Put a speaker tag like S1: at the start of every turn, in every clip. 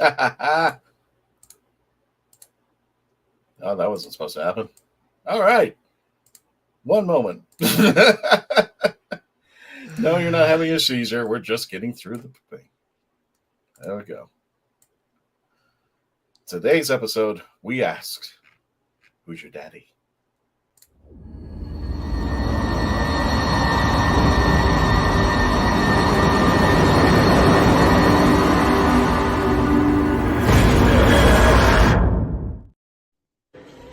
S1: Oh, that wasn't supposed to happen. All right. One moment. No, you're not having a seizure. We're just getting through the thing. There we go. Today's episode, we asked, who's your daddy?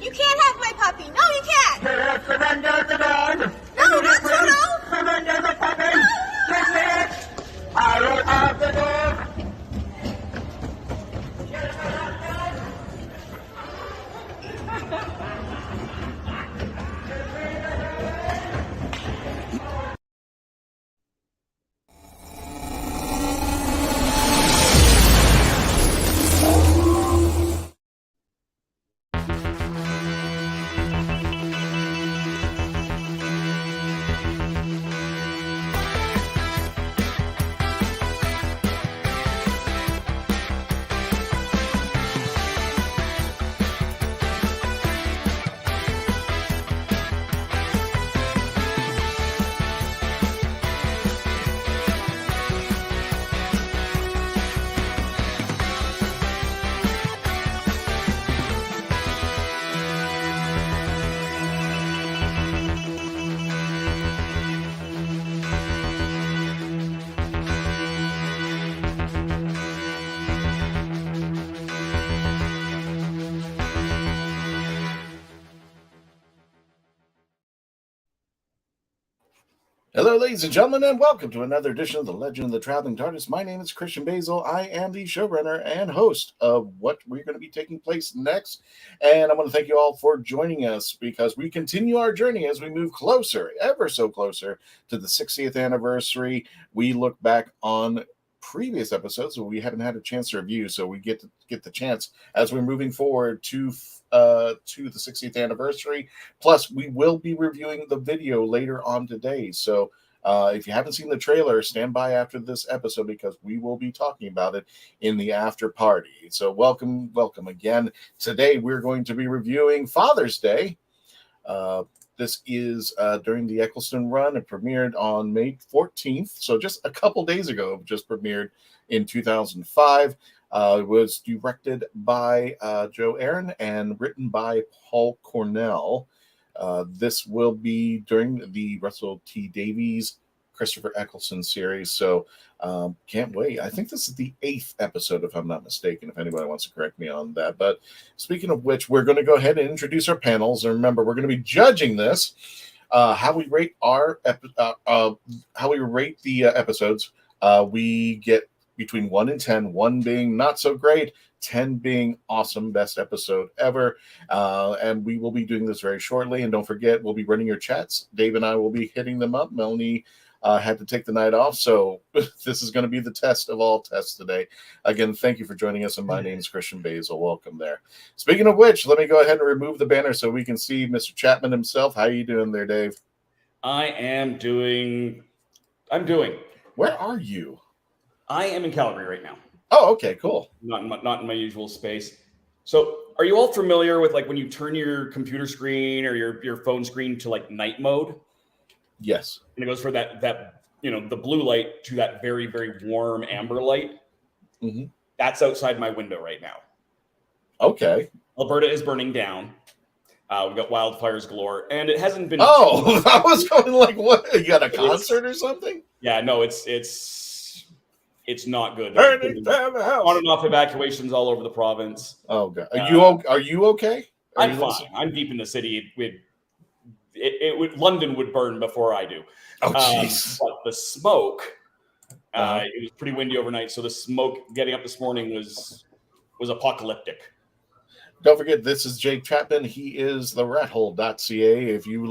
S2: You can't have my puppy. No, you can't.
S3: Surrender the dog.
S2: No, not Toto.
S3: Surrender the puppy. Dismiss. I will have the dog.
S1: Hello, ladies and gentlemen, and welcome to another edition of the Legend of the Traveling TARDIS. My name is Christian Basil. I am the showrunner and host of what we're going to be taking place next. And I want to thank you all for joining us because we continue our journey as we move closer, ever so closer, to the 60th anniversary. We look back on previous episodes that we haven't had a chance to review, so we get the chance as we're moving forward to the 60th anniversary. Plus, we will be reviewing the video later on today. So if you haven't seen the trailer, stand by after this episode because we will be talking about it in the after party. So welcome again. Today, we're going to be reviewing Father's Day. This is during the Eccleston run. It premiered on May 14th. So just a couple days ago, it just premiered in 2005. It was directed by Joe Ahearne and written by Paul Cornell. This will be during the Russell T Davies, Christopher Eccleston series. So can't wait. I think this is the 8th episode, if I'm not mistaken, if anybody wants to correct me on that. But speaking of which, we're going to go ahead and introduce our panels. And remember, we're going to be judging this, how we rate the episodes. We get between 1 and 10, 1 being not so great, 10 being awesome, best episode ever. And we will be doing this very shortly. And don't forget, we'll be running your chats. Dave and I will be hitting them up. Melanie had to take the night off, so this is going to be the test of all tests today. Again, thank you for joining us, and my name is Christian Basil. Welcome there. Speaking of which, let me go ahead and remove the banner so we can see Mr. Chapman himself. How are you doing there, Dave?
S4: I'm doing.
S1: Where are you?
S4: I am in Calgary right now.
S1: Oh, okay, cool.
S4: Not in my usual space. So, are you all familiar with like when you turn your computer screen or your phone screen to like night mode?
S1: Yes.
S4: And it goes for that the blue light to that very, very warm amber light.
S1: Mm-hmm.
S4: That's outside my window right now.
S1: Okay.
S4: Alberta is burning down. We've got wildfires galore, and it hasn't been.
S1: Oh, I was going like, what? You got a concert or something?
S4: Yeah, no, it's not good.
S1: Burning down the house.
S4: On and off evacuations all over the province.
S1: Oh God, are you okay?
S4: I'm fine. I'm deep in the city. London would burn before I do.
S1: Oh, jeez.
S4: But the smoke, it was pretty windy overnight, so the smoke getting up this morning was apocalyptic.
S1: Don't forget, this is Jake Chapman. He is the rathole.ca. If you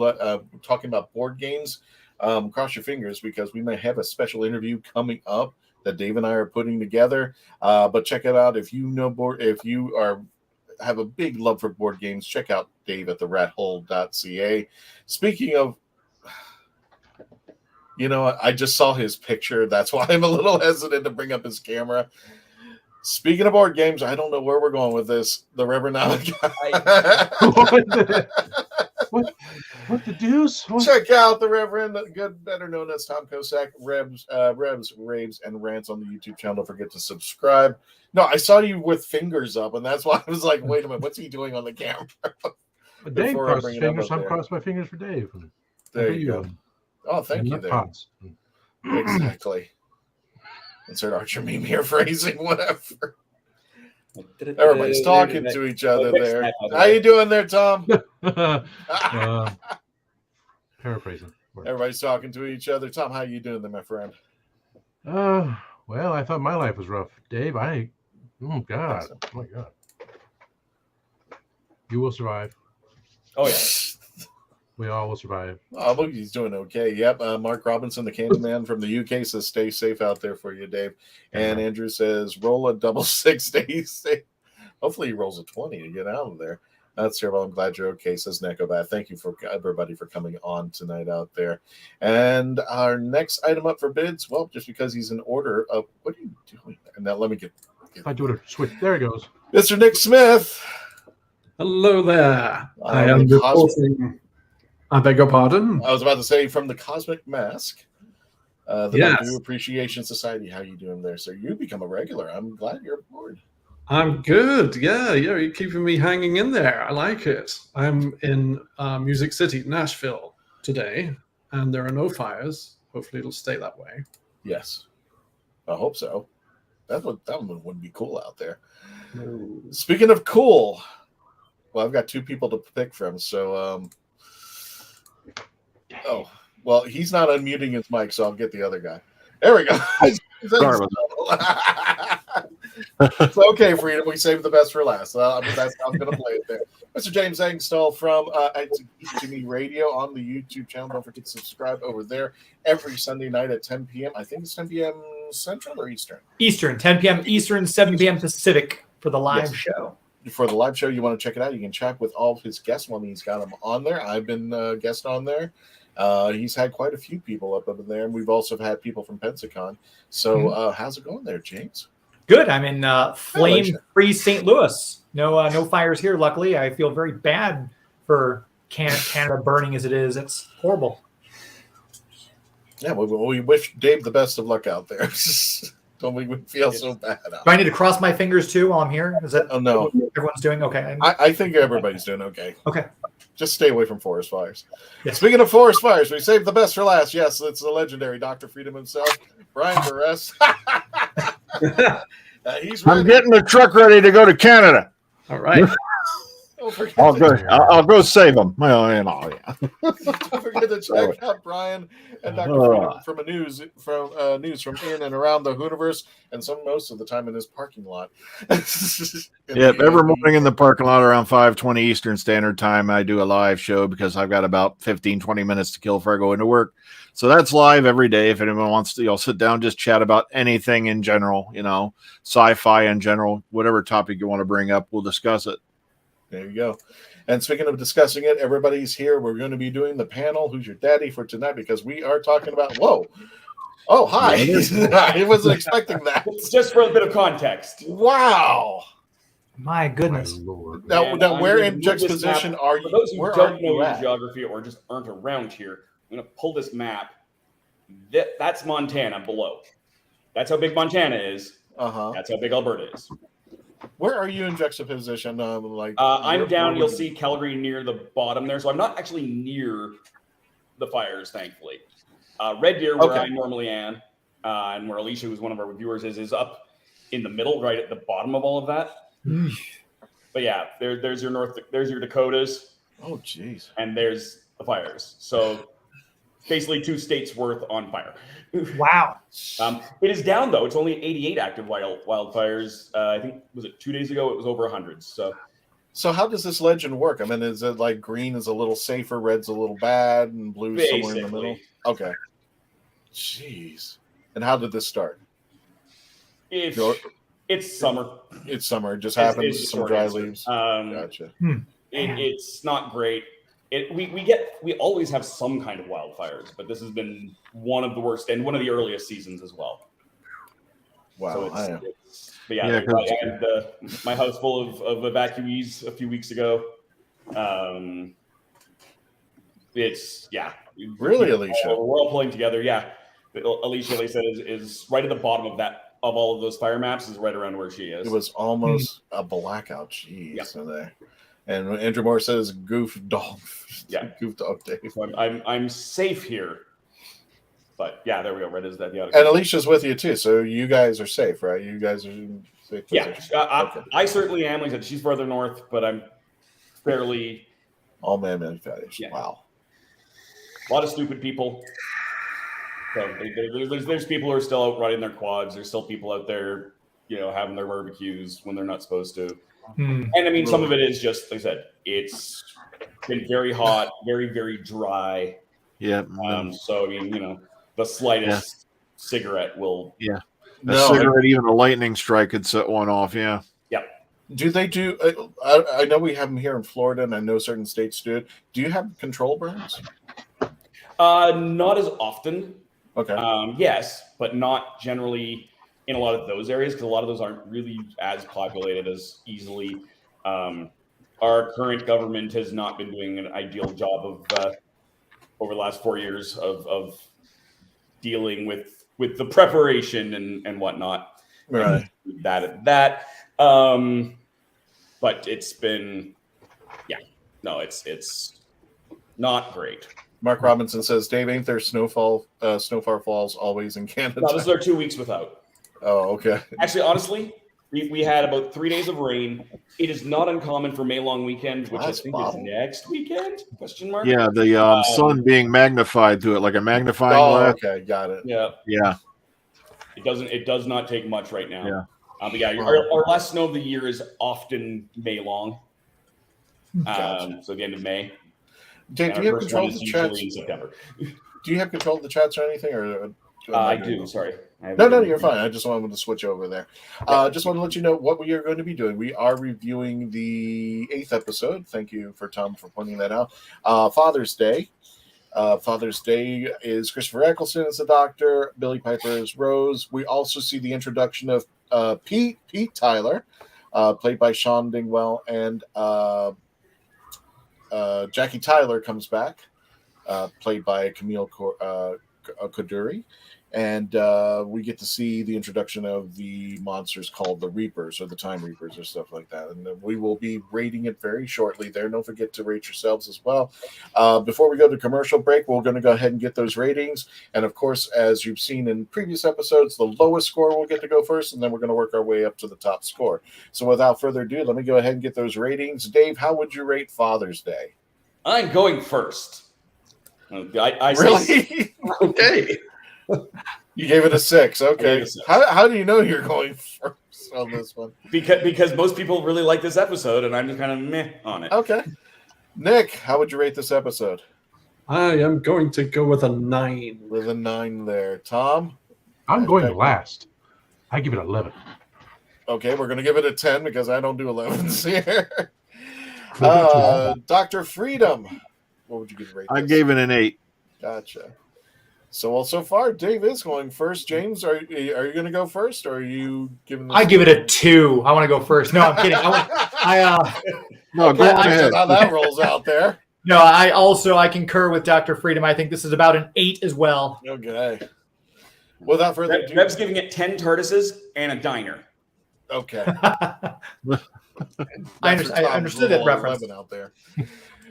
S1: talking about board games, cross your fingers because we may have a special interview coming up that Dave and I are putting together. But check it out. If you have a big love for board games, check out Dave at the rathole.ca. Speaking of, I just saw his picture. That's why I'm a little hesitant to bring up his camera. Speaking of board games, I don't know where we're going with this. The Reverend Alec.
S5: What the deuce? What?
S1: Check out the Reverend, better known as Tom Kosak, Revs, Raves, and Rants on the YouTube channel. Don't forget to subscribe. No, I saw you with fingers up, and that's why I was like, wait a minute, what's he doing on the camera?
S5: Dave crossed his fingers. I'm crossed my fingers for Dave.
S1: There you go. Oh, thank you there.
S5: Pots.
S1: Exactly. Insert Archer meme here, phrasing, whatever. Everybody's talking to each other there. How you doing there, Tom?
S5: Paraphrasing.
S1: Everybody's talking to each other. Tom, how you doing there, my friend?
S5: Well, I thought my life was rough. Dave, oh my God. You will survive.
S4: Oh, yeah.
S5: We all will survive.
S1: Oh, look, he's doing okay. Yep. Mark Robinson, the Candyman from the UK, says stay safe out there for you, Dave. And Andrew says roll a double 6 days. Hopefully he rolls a 20 to get out of there. That's terrible. I'm glad you're okay, says Nekobat. Thank you for everybody for coming on tonight out there. And our next item up for bids, well, just because he's in order of what are you doing there? Now let me get
S5: I do it. Switch. There he goes.
S1: Mr. Nick Smith.
S6: Hello there. I am reporting. I beg your pardon?
S1: I was about to say from the Cosmic Mask, the Nadu Appreciation Society. How you doing there, sir? You become a regular. I'm glad you're aboard.
S6: I'm good. Yeah, you're keeping me hanging in there. I like it. I'm in Music City, Nashville today, and there are no fires. Hopefully it'll stay that way.
S1: Yes. I hope so. That one would be cool out there.
S6: No.
S1: Speaking of cool, well, I've got two people to pick from, so oh, well, he's not unmuting his mic, so I'll get the other guy. There we go. It's okay, Freedom. We saved the best for last. I'm going to play it there. Mr. James Engstall from Jimmy Radio on the YouTube channel. Don't forget to subscribe over there every Sunday night at 10 p.m. I think it's 10 p.m. Central or Eastern?
S7: Eastern, 10 p.m. Eastern, 7 p.m. Pacific for the live show.
S1: For the live show, you want to check it out, you can chat with all of his guests when he's got them on there. I've been guest on there. He's had quite a few people up over there, and we've also had people from Pensacon. So how's it going there, James?
S7: Good. I'm in flame-free St. Louis. No fires here, luckily. I feel very bad for Canada burning as it is. It's horrible.
S1: Yeah, we wish Dave the best of luck out there. Don't we feel so bad?
S7: Do I need to cross my fingers too while I'm here? Is that
S1: no?
S7: Everyone's doing okay.
S1: I think everybody's doing okay.
S7: Okay.
S1: Just stay away from forest fires.
S7: Yeah.
S1: Speaking of forest fires, we saved the best for last. Yes, it's the legendary Dr. Freedom himself, Brian Buress. He's ready.
S8: I'm getting the truck ready to go to Canada.
S6: All right.
S8: I'll go save them. Well, yeah.
S1: Don't forget to check out Brian and Dr. Freedom from news from in and around the Hooniverse, and most of the time in his parking lot.
S8: Yep, every morning in the parking lot around 5:20 Eastern Standard Time, I do a live show because I've got about 15-20 minutes to kill before I go into work. So that's live every day. If anyone wants to, sit down, just chat about anything in general, sci-fi in general, whatever topic you want to bring up, we'll discuss it.
S1: There you go. And speaking of discussing it, everybody's here. We're going to be doing the panel, Who's Your Daddy, for tonight, because we are talking about, whoa. Oh, hi. I wasn't expecting that.
S4: Just for a bit of context.
S1: Wow.
S7: My goodness.
S1: Now where in juxtaposition are you?
S4: For those who
S1: where
S4: don't know
S1: your
S4: geography or just aren't around here, I'm going to pull this map. That's Montana below. That's how big Montana is. That's how big Alberta is.
S1: Where are you in juxtaposition?
S4: I'm down. You'll see Calgary near the bottom there. So I'm not actually near the fires, thankfully. Red Deer, where I normally am, and where Alicia, who's one of our viewers, is up in the middle, right at the bottom of all of that. But yeah, there's your Dakotas.
S1: Oh, jeez.
S4: And there's the fires. So basically 2 states worth on fire.
S7: Wow.
S4: It is down, though. It's only 88 active wildfires. I think, was it 2 days ago? It was over 100.
S1: So how does this legend work? I mean, is it like green is a little safer, red's a little bad, and blue somewhere in the middle? Okay. Jeez. And how did this start?
S4: It's summer.
S1: It's summer. It just happens.
S4: It's
S1: some dry leaves.
S4: Gotcha. It's not great. We always have some kind of wildfires, but this has been one of the worst and one of the earliest seasons as well.
S1: Wow.
S4: So But yeah, I had my house full of evacuees a few weeks ago. It's
S1: really, Alicia.
S4: We're all pulling together. Yeah, Alicia, like I said, is right at the bottom of all of those fire maps. Is right around where she is.
S1: It was almost a blackout. Jeez, there. And Andrew Moore says, "Goof dog."
S4: Yeah,
S1: goof dog day.
S4: So I'm safe here. But yeah, there we go. Red is that the other.
S1: And Alicia's with you too, so you guys are safe, right? You guys are in safe
S4: position. Okay. I certainly am. Like I said, she's further north, but I'm fairly
S1: all man manufactured.
S4: Yeah.
S1: Wow,
S4: a lot of stupid people. So there's people who are still out riding their quads. There's still people out there, having their barbecues when they're not supposed to. And I mean, some of it is just, like I said, it's been very hot, very, very dry.
S8: Yeah.
S4: So I mean, the slightest cigarette will.
S8: Yeah. Cigarette, even a lightning strike could set one off. Yeah.
S4: Yeah.
S1: Do they do? I know we have them here in Florida, and I know certain states do it. Do you have control burns?
S4: Not as often.
S1: Okay.
S4: Yes, but not generally in a lot of those areas, because a lot of those aren't really as populated as easily. Our current government has not been doing an ideal job of over the last 4 years of dealing with the preparation and whatnot.
S1: Right.
S4: That. But it's been, it's not great.
S1: Mark Robinson says, Dave, ain't there snowfall falls always in Canada?
S4: No, this is our 2 weeks without.
S1: Oh, okay.
S4: Actually, honestly, we had about 3 days of rain. It is not uncommon for May long weekend, which I think is next weekend? Question mark.
S8: Yeah, the sun being magnified to it like a magnifying glass.
S1: Okay, got it.
S4: Yeah.
S8: Yeah.
S4: It does not take much right now.
S8: Yeah.
S4: But yeah, our last snow of the year is often May long.
S1: Gotcha.
S4: So the end of May.
S1: Dave, do you have control of the chats?
S4: In September.
S1: Do you have control of the chats or anything? Or
S4: I do. Sorry.
S1: No, you're fine. I just wanted to switch over there. Just want to let you know what we are going to be doing. We are reviewing the 8th episode. Thank you for Tom for pointing that out. Father's Day. Father's Day is Christopher Eccleston as the Doctor. Billie Piper is Rose. We also see the introduction of Pete Tyler, played by Shaun Dingwall, and Jackie Tyler comes back, played by Camille Coduri. And we get to see the introduction of the monsters called the Reapers or the Time Reapers or stuff like that. And we will be rating it very shortly there. Don't forget to rate yourselves as well. Before we go to commercial break, we're going to go ahead and get those ratings. And, of course, as you've seen in previous episodes, the lowest score will get to go first, and then we're going to work our way up to the top score. So without further ado, let me go ahead and get those ratings. Dave, how would you rate Father's Day?
S4: I'm going first. I
S1: really?
S6: Okay.
S1: You gave it a 6. Okay.
S4: A 6.
S1: How do you know you're going first on this one?
S4: Because most people really like this episode, and I'm just kind of meh on it.
S1: Okay. Nick, how would you rate this episode?
S6: I am going to go with a 9.
S1: With a 9 there. Tom?
S5: I'm going last. I give it 11.
S1: Okay, we're going to give it a 10 because I don't do 11s here. Dr. Freedom. What would you give it rate?
S8: I gave it an 8.
S1: Gotcha. So far, Dave is going first. James, are you going to go first, or are you giving?
S7: I give it a 2. I want to go first. No, I'm kidding.
S8: No, go ahead.
S1: How that rolls out there.
S7: No, I concur with Dr. Freedom. I think this is about an 8 as well.
S1: Okay. Without further ado,
S4: Reb's giving it 10 TARDISes and a diner.
S1: Okay.
S7: I understood that reference.
S1: Out there.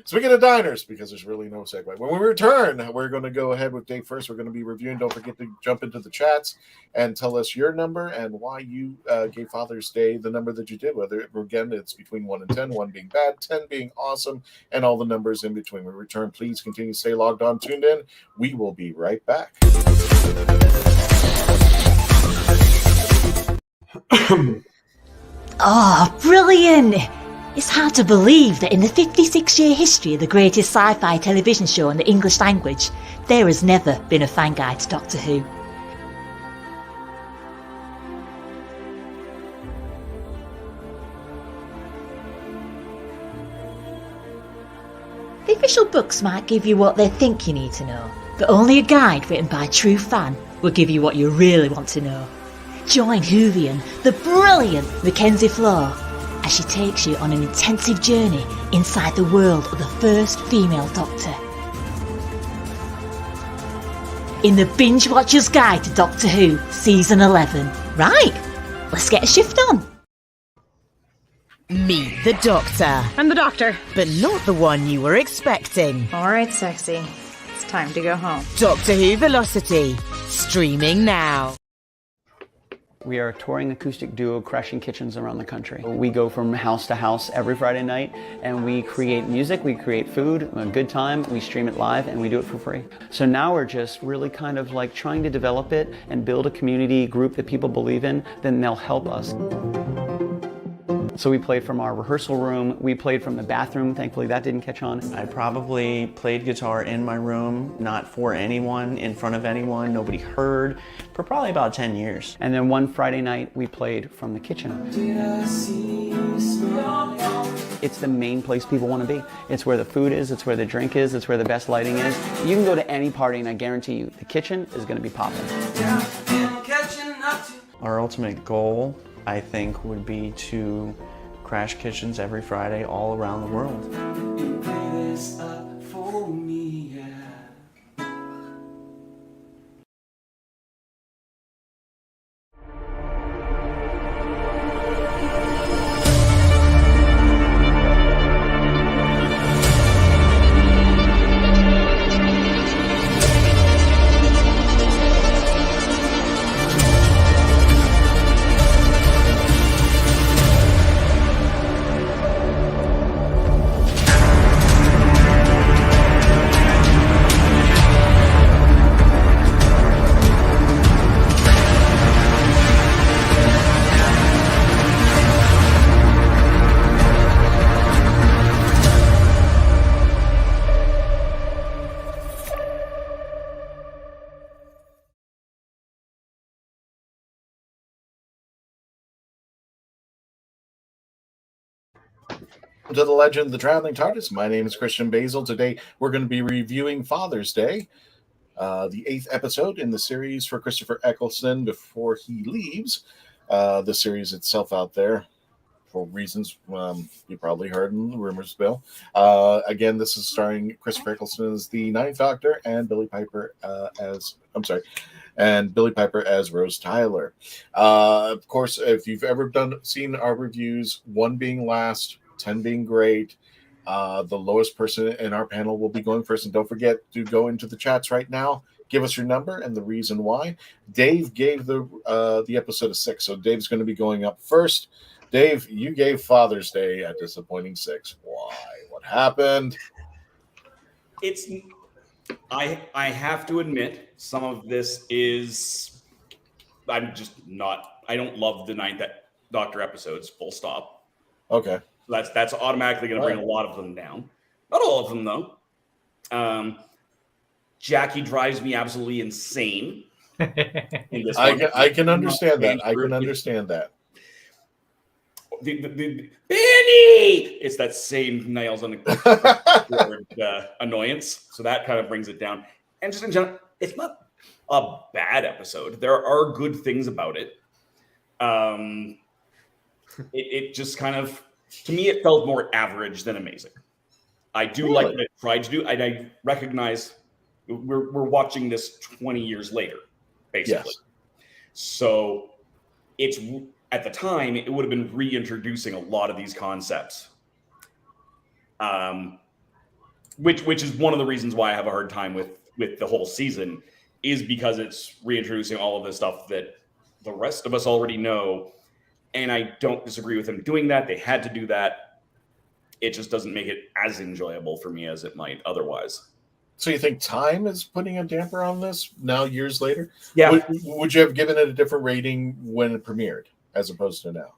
S1: Speaking of diners, because there's really no segue. When we return, we're going to go ahead with Dave first. We're going to be reviewing. Don't forget to jump into the chats and tell us your number and why you gave Father's Day the number that you did. Whether, again, it's between 1 and 10, 1 being bad, 10 being awesome, and all the numbers in between. When we return, please continue to stay logged on, tuned in. We will be right back.
S9: Oh, brilliant! It's hard to believe that in the 56-year history of the greatest sci-fi television show in the English language, there has never been a fan guide to Doctor Who. The official books might give you what they think you need to know, but only a guide written by a true fan will give you what you really want to know. Join Whovian, the brilliant Mackenzie Flaw, as she takes you on an intensive journey inside the world of the first female Doctor. In the Binge Watcher's Guide to Doctor Who, Season 11. Right, let's get a shift on.
S10: Meet the Doctor.
S2: I'm the doctor.
S10: But not the one you were expecting.
S2: All right, sexy. It's time to go home.
S10: Doctor Who Velocity, streaming now.
S11: We are a touring acoustic duo crashing kitchens around the country. We go from house to house every Friday night and we create music, we create food, a good time, we stream it live and we do it for free. So now we're just really kind of like trying to develop it and build a community group that people believe in, then they'll help us. So we played from our rehearsal room, we played from the bathroom, thankfully that didn't catch on.
S12: I probably played guitar in my room, not for anyone, in front of anyone, nobody heard, for probably about 10 years.
S11: And then one Friday night we played from the kitchen. It's the main place people want to be. It's where the food is, it's where the drink is, it's where the best lighting is. You can go to any party and I guarantee you, the kitchen is going to be popping.
S12: Our ultimate goal, I think, would be to crash kitchens every Friday all around the world.
S1: To the Legend of the Traveling TARDIS. My name is Christian Basil. Today we're going to be reviewing Father's Day, the 8th episode in the series for Christopher Eccleston before he leaves the series itself out there for reasons you probably heard in the rumors, Bill. Again, this is starring Christopher Eccleston as the Ninth Doctor and Billie Piper as Rose Tyler. Of course, if you've ever seen our reviews, 1 being last, 10 being great, the lowest person in our panel will be going first. And don't forget to go into the chats right now. Give us your number and the reason why. Dave gave the episode a 6, so Dave's going to be going up first. Dave, you gave Father's Day a disappointing 6. Why? What happened?
S4: I have to admit, some of this is I don't love the Ninth Doctor episodes, full stop.
S1: Okay.
S4: That's automatically going to bring a lot of them down. Not all of them, though. Jackie drives me absolutely insane. In this
S1: I can understand that. I can understand that.
S4: Benny! It's that same nails on the annoyance. So that kind of brings it down. And just in general, it's not a bad episode. There are good things about it. It just kind of, to me, it felt more average than amazing. I do like what it tried to do. And I recognize we're watching this 20 years later, basically. Yes. So it's, at the time, it would have been reintroducing a lot of these concepts. Which is one of the reasons why I have a hard time with the whole season, is because it's reintroducing all of this stuff that the rest of us already know. And I don't disagree with them doing that. They had to do that. It just doesn't make it as enjoyable for me as it might otherwise.
S1: So you think time is putting a damper on this now, years later?
S7: Yeah.
S1: Would you have given it a different rating when it premiered as opposed to now?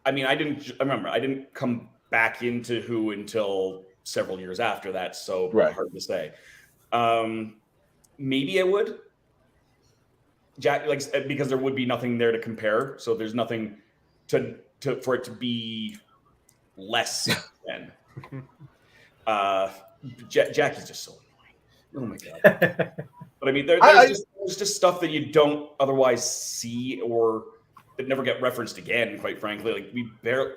S4: I mean, I didn't come back into Who until several years after that, so hard to say. Maybe I would. Jack, because there would be nothing there to compare, so there's nothing for it to be less than. Jackie's just so annoying. Oh my god! But I mean, there's just there's just stuff that you don't otherwise see or that never get referenced again, quite frankly. Like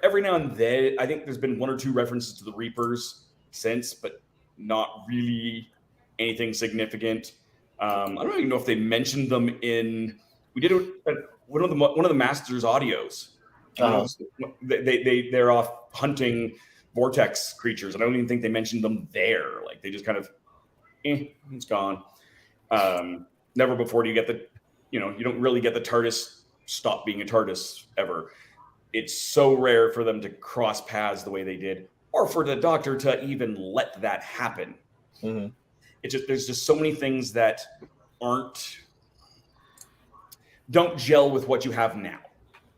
S4: every now and then, I think there's been 1 or 2 references to the Reapers since, but not really anything significant. I don't even know if they mentioned them in. We did one of the Masters audios. They're off hunting vortex creatures, and I don't even think they mentioned them there. Like they just kind of, it's gone. Never before do you get you don't really get the TARDIS stop being a TARDIS ever. It's so rare for them to cross paths the way they did, or for the Doctor to even let that happen.
S1: Mm-hmm.
S4: There's just so many things that don't gel with what you have now,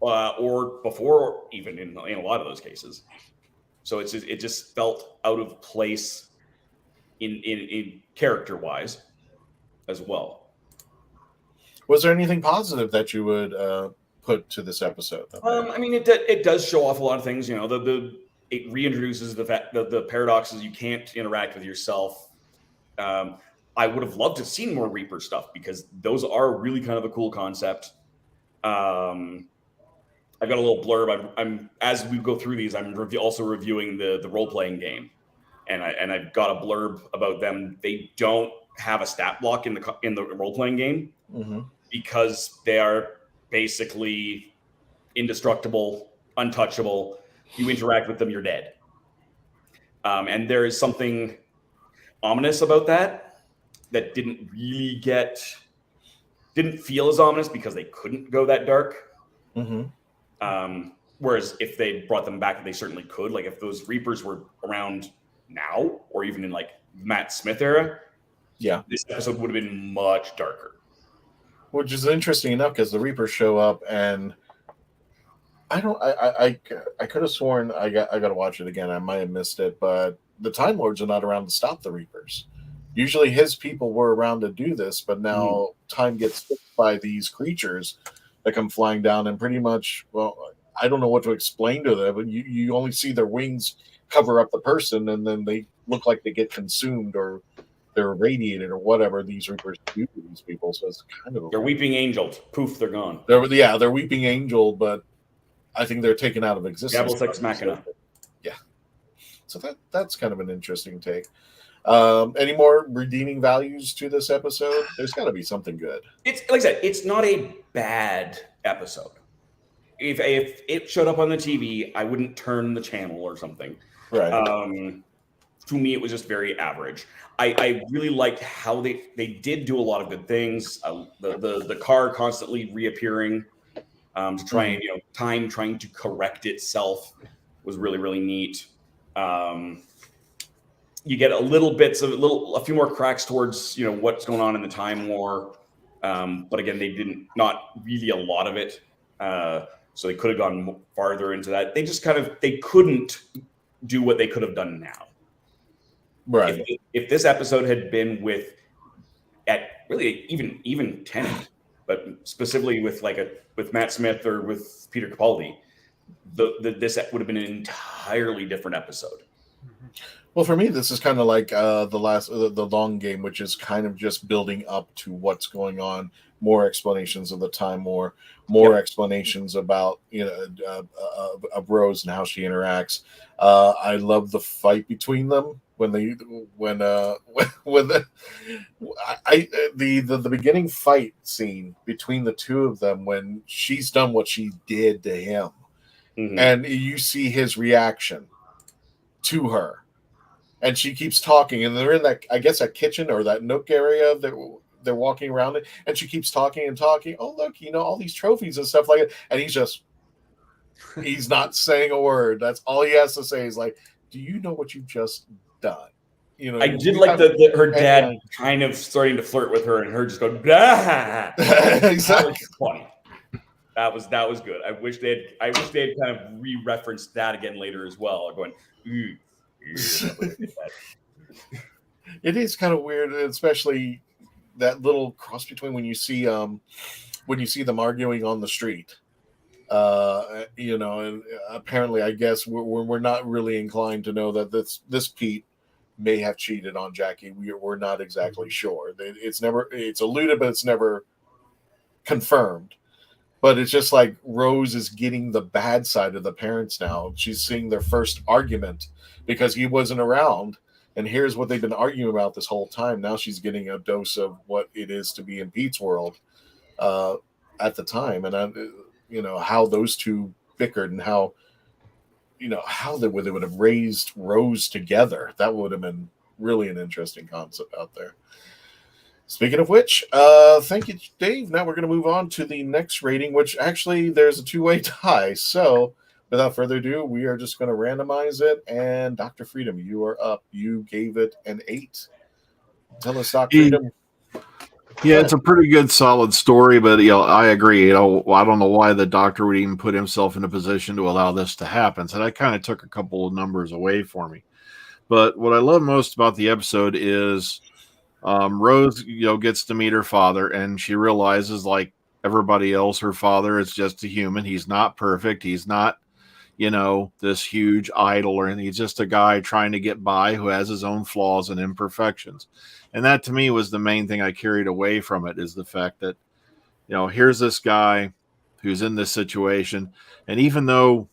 S4: or before, or even in a lot of those cases. So it just felt out of place in character wise as well.
S1: Was there anything positive that you would put to this episode?
S4: I mean, it does show off a lot of things. It reintroduces the fact that the paradoxes you can't interact with yourself. I would have loved to have seen more Reaper stuff because those are really kind of a cool concept. I've got a little blurb. I'm as we go through these, I'm also reviewing the role playing game, and I've got a blurb about them. They don't have a stat block in the role playing game because they are basically indestructible, untouchable. You interact with them, you're dead. And there is something ominous about that didn't feel as ominous because they couldn't go that dark. Whereas if they brought them back, they certainly could. Like if those Reapers were around now, or even in like Matt Smith era, this episode would have been much darker.
S1: Which is interesting enough because the Reapers show up, and I could have sworn I got to watch it again. I might have missed it, but the Time Lords are not around to stop the Reapers. Usually his people were around to do this, but now time gets fixed by these creatures that come flying down and pretty much, well, I don't know what to explain to them, but you only see their wings cover up the person, and then they look like they get consumed or they're irradiated or whatever these Reapers do to these people. So it's kind of
S4: they're weeping angels. Poof, they're gone.
S1: They're weeping angel, but I think they're taken out of existence.
S4: Devil's Ex Machina.
S1: Yeah. So that's kind of an interesting take. Any more redeeming values to this episode? There's got to be something good.
S4: It's like I said, it's not a bad episode. If it showed up on the TV, I wouldn't turn the channel or something.
S1: Right.
S4: To me, it was just very average. I really liked how they did do a lot of good things. The car constantly reappearing to try and time trying to correct itself was really, really neat. You get a few more cracks towards what's going on in the Time War, but again, not really a lot of it. So they could have gone farther into that. They just they couldn't do what they could have done now.
S1: Right.
S4: If this episode had been even Tennant, but specifically with Matt Smith or with Peter Capaldi, this would have been an entirely different episode.
S1: Well, for me, this is kind of like the long game, which is kind of just building up to what's going on. More explanations of the Time War, more explanations about of Rose and how she interacts. I love the fight between them the beginning fight scene between the two of them when she's done what she did to him, and you see his reaction to her. And she keeps talking, and they're in that kitchen or that nook area that they're walking around it, and she keeps talking and talking. Oh, look, all these trophies and stuff like that. And he's not saying a word. That's all he has to say is like, do you know what you've just done?
S4: I did like her dad kind of starting to flirt with her and her just going, blah.
S1: Exactly.
S4: That was funny. That was good. I wish they had kind of re-referenced that again later as well. Going, ooh.
S1: It is kind of weird, especially that little cross between when you see them arguing on the street. And apparently, I guess we're not really inclined to know that this Pete may have cheated on Jackie. We're not exactly sure. It's alluded, but it's never confirmed. But it's just like Rose is getting the bad side of the parents now. She's seeing their first argument because he wasn't around. And here's what they've been arguing about this whole time. Now she's getting a dose of what it is to be in Pete's world at the time. And, how those two bickered and how they would have raised Rose together. That would have been really an interesting concept out there. Speaking of which, thank you, Dave. Now we're going to move on to the next rating, which actually there's a two-way tie. So without further ado, we are just going to randomize it. And Dr. Freedom, you are up. You gave it an 8. Tell us, Dr. Freedom.
S8: Yeah, it's a pretty good, solid story, but I agree. I don't know why the doctor would even put himself in a position to allow this to happen. So that kind of took a couple of numbers away for me. But what I love most about the episode is Rose, gets to meet her father, and she realizes, like everybody else, her father is just a human. He's not perfect. He's not, this huge idol or anything. He's just a guy trying to get by who has his own flaws and imperfections. And that, to me, was the main thing I carried away from it, is the fact that, here's this guy who's in this situation. And even though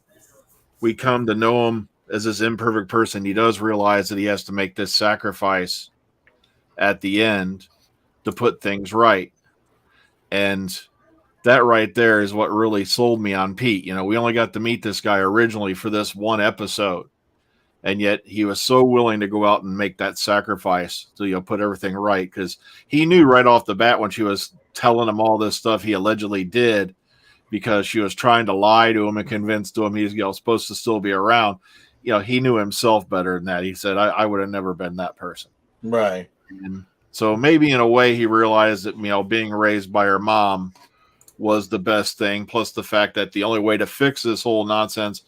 S8: we come to know him as this imperfect person, he does realize that he has to make this sacrifice at the end to put things right. And that right there is what really sold me on Pete. We only got to meet this guy originally for this one episode. And yet he was so willing to go out and make that sacrifice to put everything right, because he knew right off the bat when she was telling him all this stuff he allegedly did, because she was trying to lie to him and convince to him he's supposed to still be around. He knew himself better than that. He said, I would have never been that person.
S1: Right.
S8: And so maybe in a way he realized that being raised by her mom was the best thing. Plus the fact that the only way to fix this whole nonsense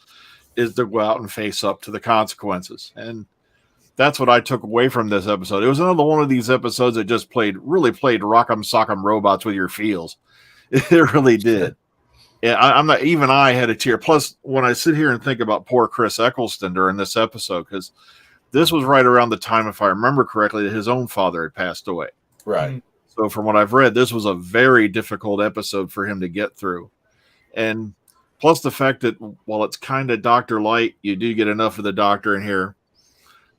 S8: is to go out and face up to the consequences. And that's what I took away from this episode. It was another one of these episodes that just really played Rock'em Sock'em Robots with your feels. It really did. Yeah, I had a tear. Plus, when I sit here and think about poor Chris Eccleston during this episode, because this was right around the time, if I remember correctly, that his own father had passed away.
S1: Right.
S8: So from what I've read, this was a very difficult episode for him to get through. And plus the fact that while it's kind of Dr. Light, you do get enough of the doctor in here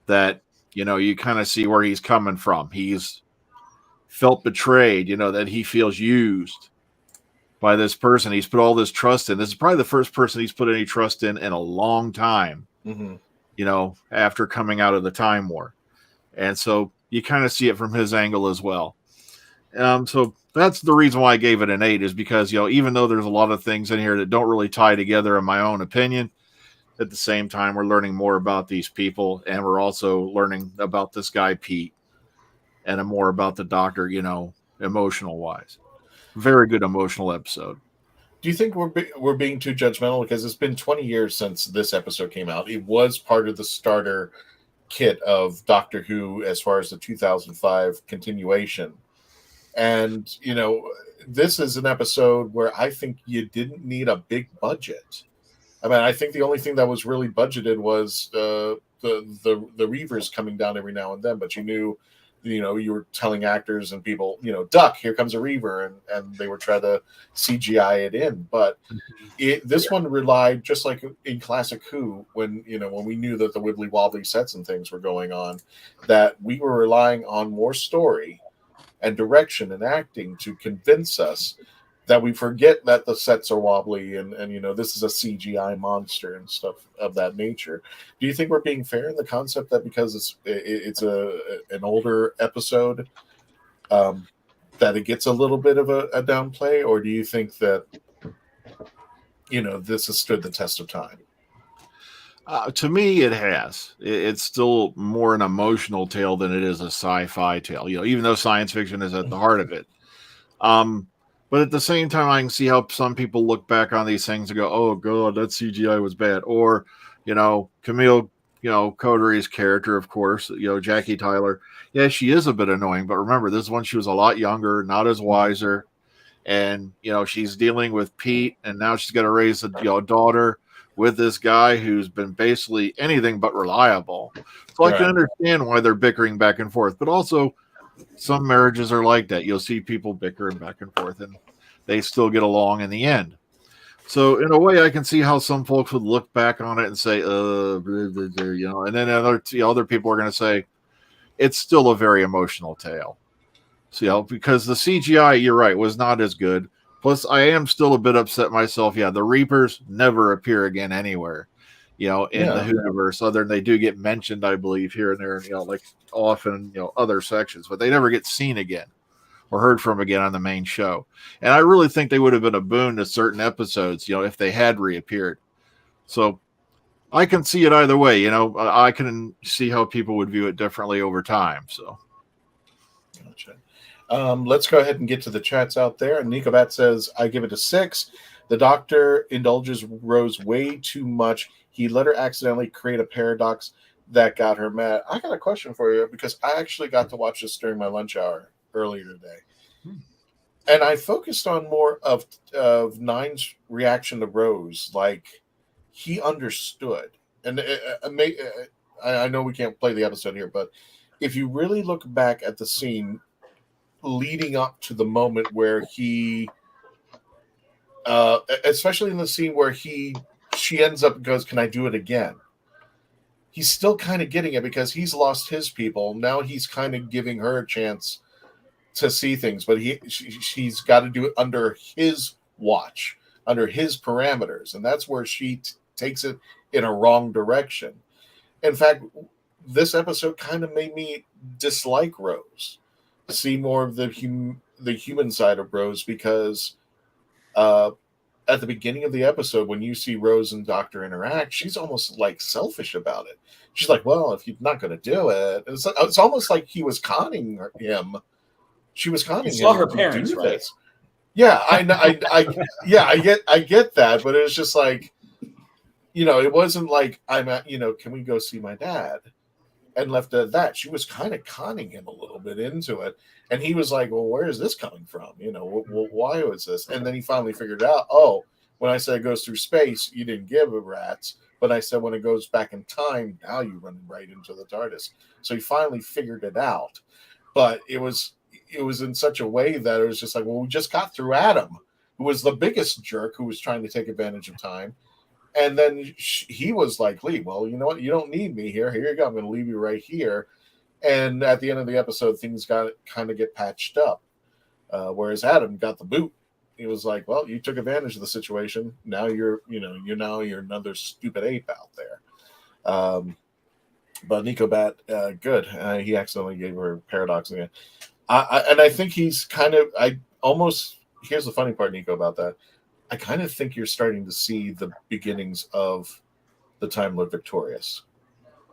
S8: that, you kind of see where he's coming from. He's felt betrayed, that he feels used by this person. He's put all this trust in. This is probably the first person he's put any trust in a long time, after coming out of the Time War. And so you kind of see it from his angle as well. So that's the reason why I gave it an 8, is because, even though there's a lot of things in here that don't really tie together in my own opinion, at the same time, we're learning more about these people, and we're also learning about this guy, Pete, and more about the doctor, emotional wise. Very good emotional episode.
S1: Do you think we're being too judgmental? Because it's been 20 years since this episode came out. It was part of the starter kit of Doctor Who as far as the 2005 continuation. And, this is an episode where I think you didn't need a big budget. I think the only thing that was really budgeted was the Reavers coming down every now and then, but you knew, you were telling actors and people, duck, here comes a Reaver, and they were trying to CGI it in. But this one relied, just like in Classic Who, when we knew that the wibbly wobbly sets and things were going on, that we were relying on more story and direction and acting to convince us that we forget that the sets are wobbly and this is a CGI monster and stuff of that nature. Do you think we're being fair in the concept that because it's an older episode, that it gets a little bit of a downplay, or do you think that this has stood the test of time?
S8: To me, it has. It's still more an emotional tale than it is a sci-fi tale. Even though science fiction is at the heart of it. But at the same time, I can see how some people look back on these things and go, "Oh God, that CGI was bad." Or, Camille, Coduri's character, of course, Jackie Tyler. Yeah, she is a bit annoying, but remember, this one she was a lot younger, not as wiser, and she's dealing with Pete, and now she's got to raise a daughter with this guy who's been basically anything but reliable. So I can understand why they're bickering back and forth. But also, some marriages are like that. You'll see people bickering back and forth, and they still get along in the end. So in a way, I can see how some folks would look back on it and say, blah, blah, blah, you know, and then other people are going to say, it's still a very emotional tale. So, you know, because the CGI, you're right, was not as good. Plus, I am still a bit upset myself. Yeah, the Reapers never appear again anywhere, you know, in the Whoniverse. Other than they do get mentioned, I believe, here and there, you know, like often, you know, other sections, but they never get seen again or heard from again on the main show. And I really think they would have been a boon to certain episodes, you know, if they had reappeared. So I can see it either way. You know, I can see how people would view it differently over time. So.
S1: Gotcha. Let's go ahead and get to the chats out there. And Nico Bat says, I give it a 6. The Doctor indulges Rose way too much. He let her accidentally create a paradox that got her mad. I got a question for you, because I actually got to watch this during my lunch hour earlier today. And I focused on more of Nine's reaction to Rose. Like, he understood. And I know we can't play the episode here, but if you really look back at the scene leading up to the moment where he, especially in the scene where she ends up and goes, can I do it again? He's still kind of getting it because he's lost his people. Now he's kind of giving her a chance to see things, but she's got to do it under his watch, under his parameters, and that's where she takes it in a wrong direction. In fact, this episode kind of made me dislike Rose, see more of the human side of Rose, because at the beginning of the episode, when you see Rose and Doctor interact, she's almost like selfish about it. She's like, well, if you're not going to do it, it's almost like he was conning him. She was conning him.
S4: Saw her parents, right?
S1: This. Yeah, I get that, but it was just like, you know, it wasn't like can we go see my dad? And left it at that. She was kind of conning him a little bit into it, and he was like, well, where is this coming from? You know, why was this? And then he finally figured out, oh, when I said it goes through space, you didn't give a rat's, but I said when it goes back in time, now you run right into the TARDIS. So he finally figured it out, but it was in such a way that it was just like, well, we just got through Adam, who was the biggest jerk, who was trying to take advantage of time. And then he was like, Lee, well, you know what? You don't need me here. Here you go. I'm going to leave you right here. And at the end of the episode, things got kind of get patched up. Whereas Adam got the boot. He was like, well, you took advantage of the situation. Now you're another stupid ape out there. But Nico Bat, good. He accidentally gave her paradox again. And I think he's kind of, here's the funny part, Nico, about that. I kind of think you're starting to see the beginnings of the Time Lord Victorious.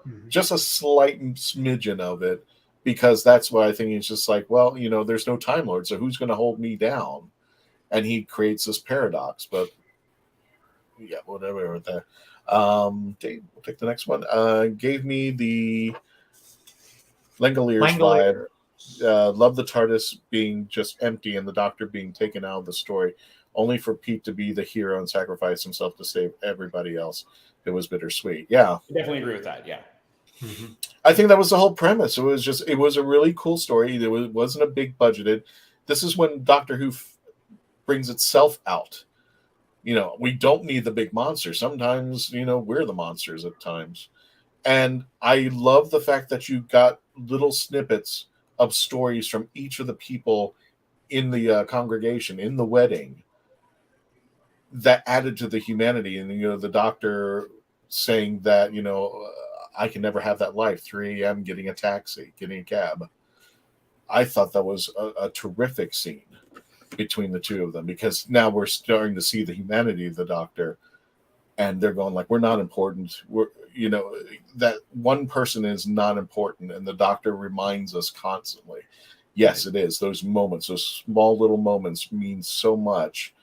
S1: Mm-hmm. Just a slight smidgen of it, because that's why I think he's just like, well, you know, there's no Time Lord, so who's going to hold me down? And he creates this paradox. But yeah, whatever with that. Dave, we'll take the next one. Gave me the Langoliers vibe. Love the TARDIS being just empty and the Doctor being taken out of the story, only for Pete to be the hero and sacrifice himself to save everybody else. It was bittersweet. Yeah.
S4: I definitely agree with that. Yeah.
S1: Mm-hmm. I think that was the whole premise. It was a really cool story. It wasn't a big budgeted. This is when Doctor Who brings itself out. You know, we don't need the big monsters. Sometimes, you know, we're the monsters at times. And I love the fact that you got little snippets of stories from each of the people in the congregation, in the wedding, that added to the humanity. And, you know, the Doctor saying that, you know, I can never have that life. 3 a.m. getting a taxi, getting a cab. I thought that was a terrific scene between the two of them, because now we're starting to see the humanity of the Doctor, and they're going like, we're not important. We're, you know, that one person is not important. And the Doctor reminds us constantly, yes, it is. Those moments, those small little moments mean so much,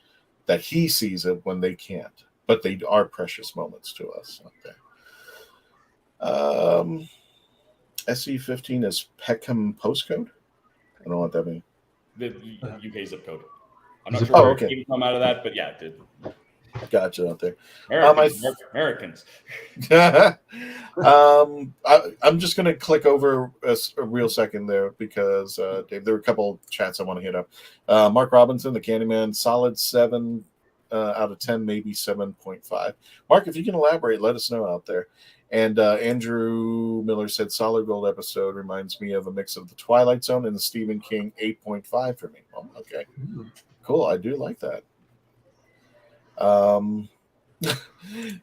S1: that he sees it when they can't, but they are precious moments to us. Okay. SE15 is Peckham postcode. I don't know what that means.
S4: The UK zip code. I'm not sure where it came from out of that, but yeah, it did.
S1: Gotcha out there.
S4: Americans.
S1: I'm just going to click over a real second there because, Dave, there were a couple chats I want to hit up. Mark Robinson, the Candyman, solid 7 out of 10, maybe 7.5. Mark, if you can elaborate, let us know out there. And Andrew Miller said, solid gold episode reminds me of a mix of the Twilight Zone and the Stephen King 8.5 for me. Oh, okay. Cool. I do like that.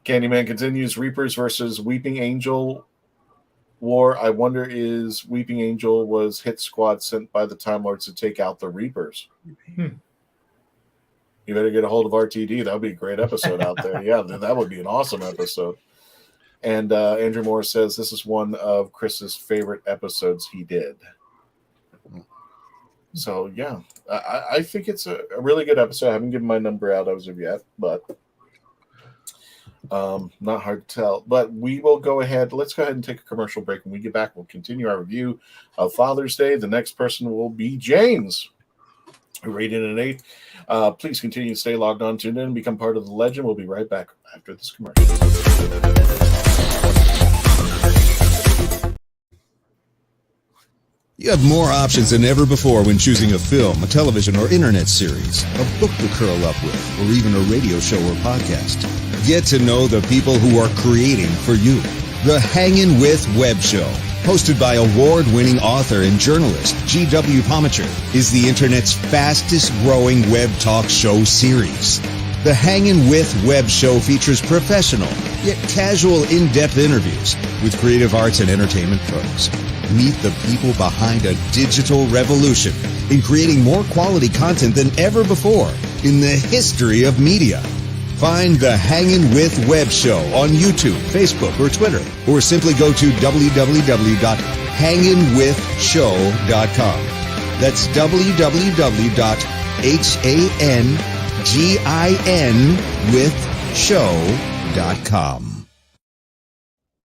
S1: Candyman continues, Reapers versus Weeping Angel war. I wonder is Weeping Angel was hit squad sent by the Time Lords to take out the Reapers? You better get a hold of RTD. That would be a great episode out there. Yeah, that would be an awesome episode. And Andrew Moore says this is one of Chris's favorite episodes he did. So, yeah, I think it's a really good episode. I haven't given my number out as of yet, but not hard to tell. But we will go ahead. Let's go ahead and take a commercial break. When we get back, we'll continue our review of Father's Day. The next person will be James, who rated an 8. Please continue to stay logged on, tune in, and become part of the legend. We'll be right back after this commercial.
S13: You have more options than ever before when choosing a film, a television or internet series, a book to curl up with, or even a radio show or podcast. Get to know the people who are creating for you. The Hangin' With Web Show, hosted by award-winning author and journalist G.W. Pomacher, is the internet's fastest-growing web talk show series. The Hangin' With Web Show features professional, yet casual, in-depth interviews with creative arts and entertainment pros. Meet the people behind a digital revolution in creating more quality content than ever before in the history of media. Find the Hangin' With Web Show on YouTube, Facebook, or Twitter, or simply go to www.hanginwithshow.com. That's www.hanginwithshow.com.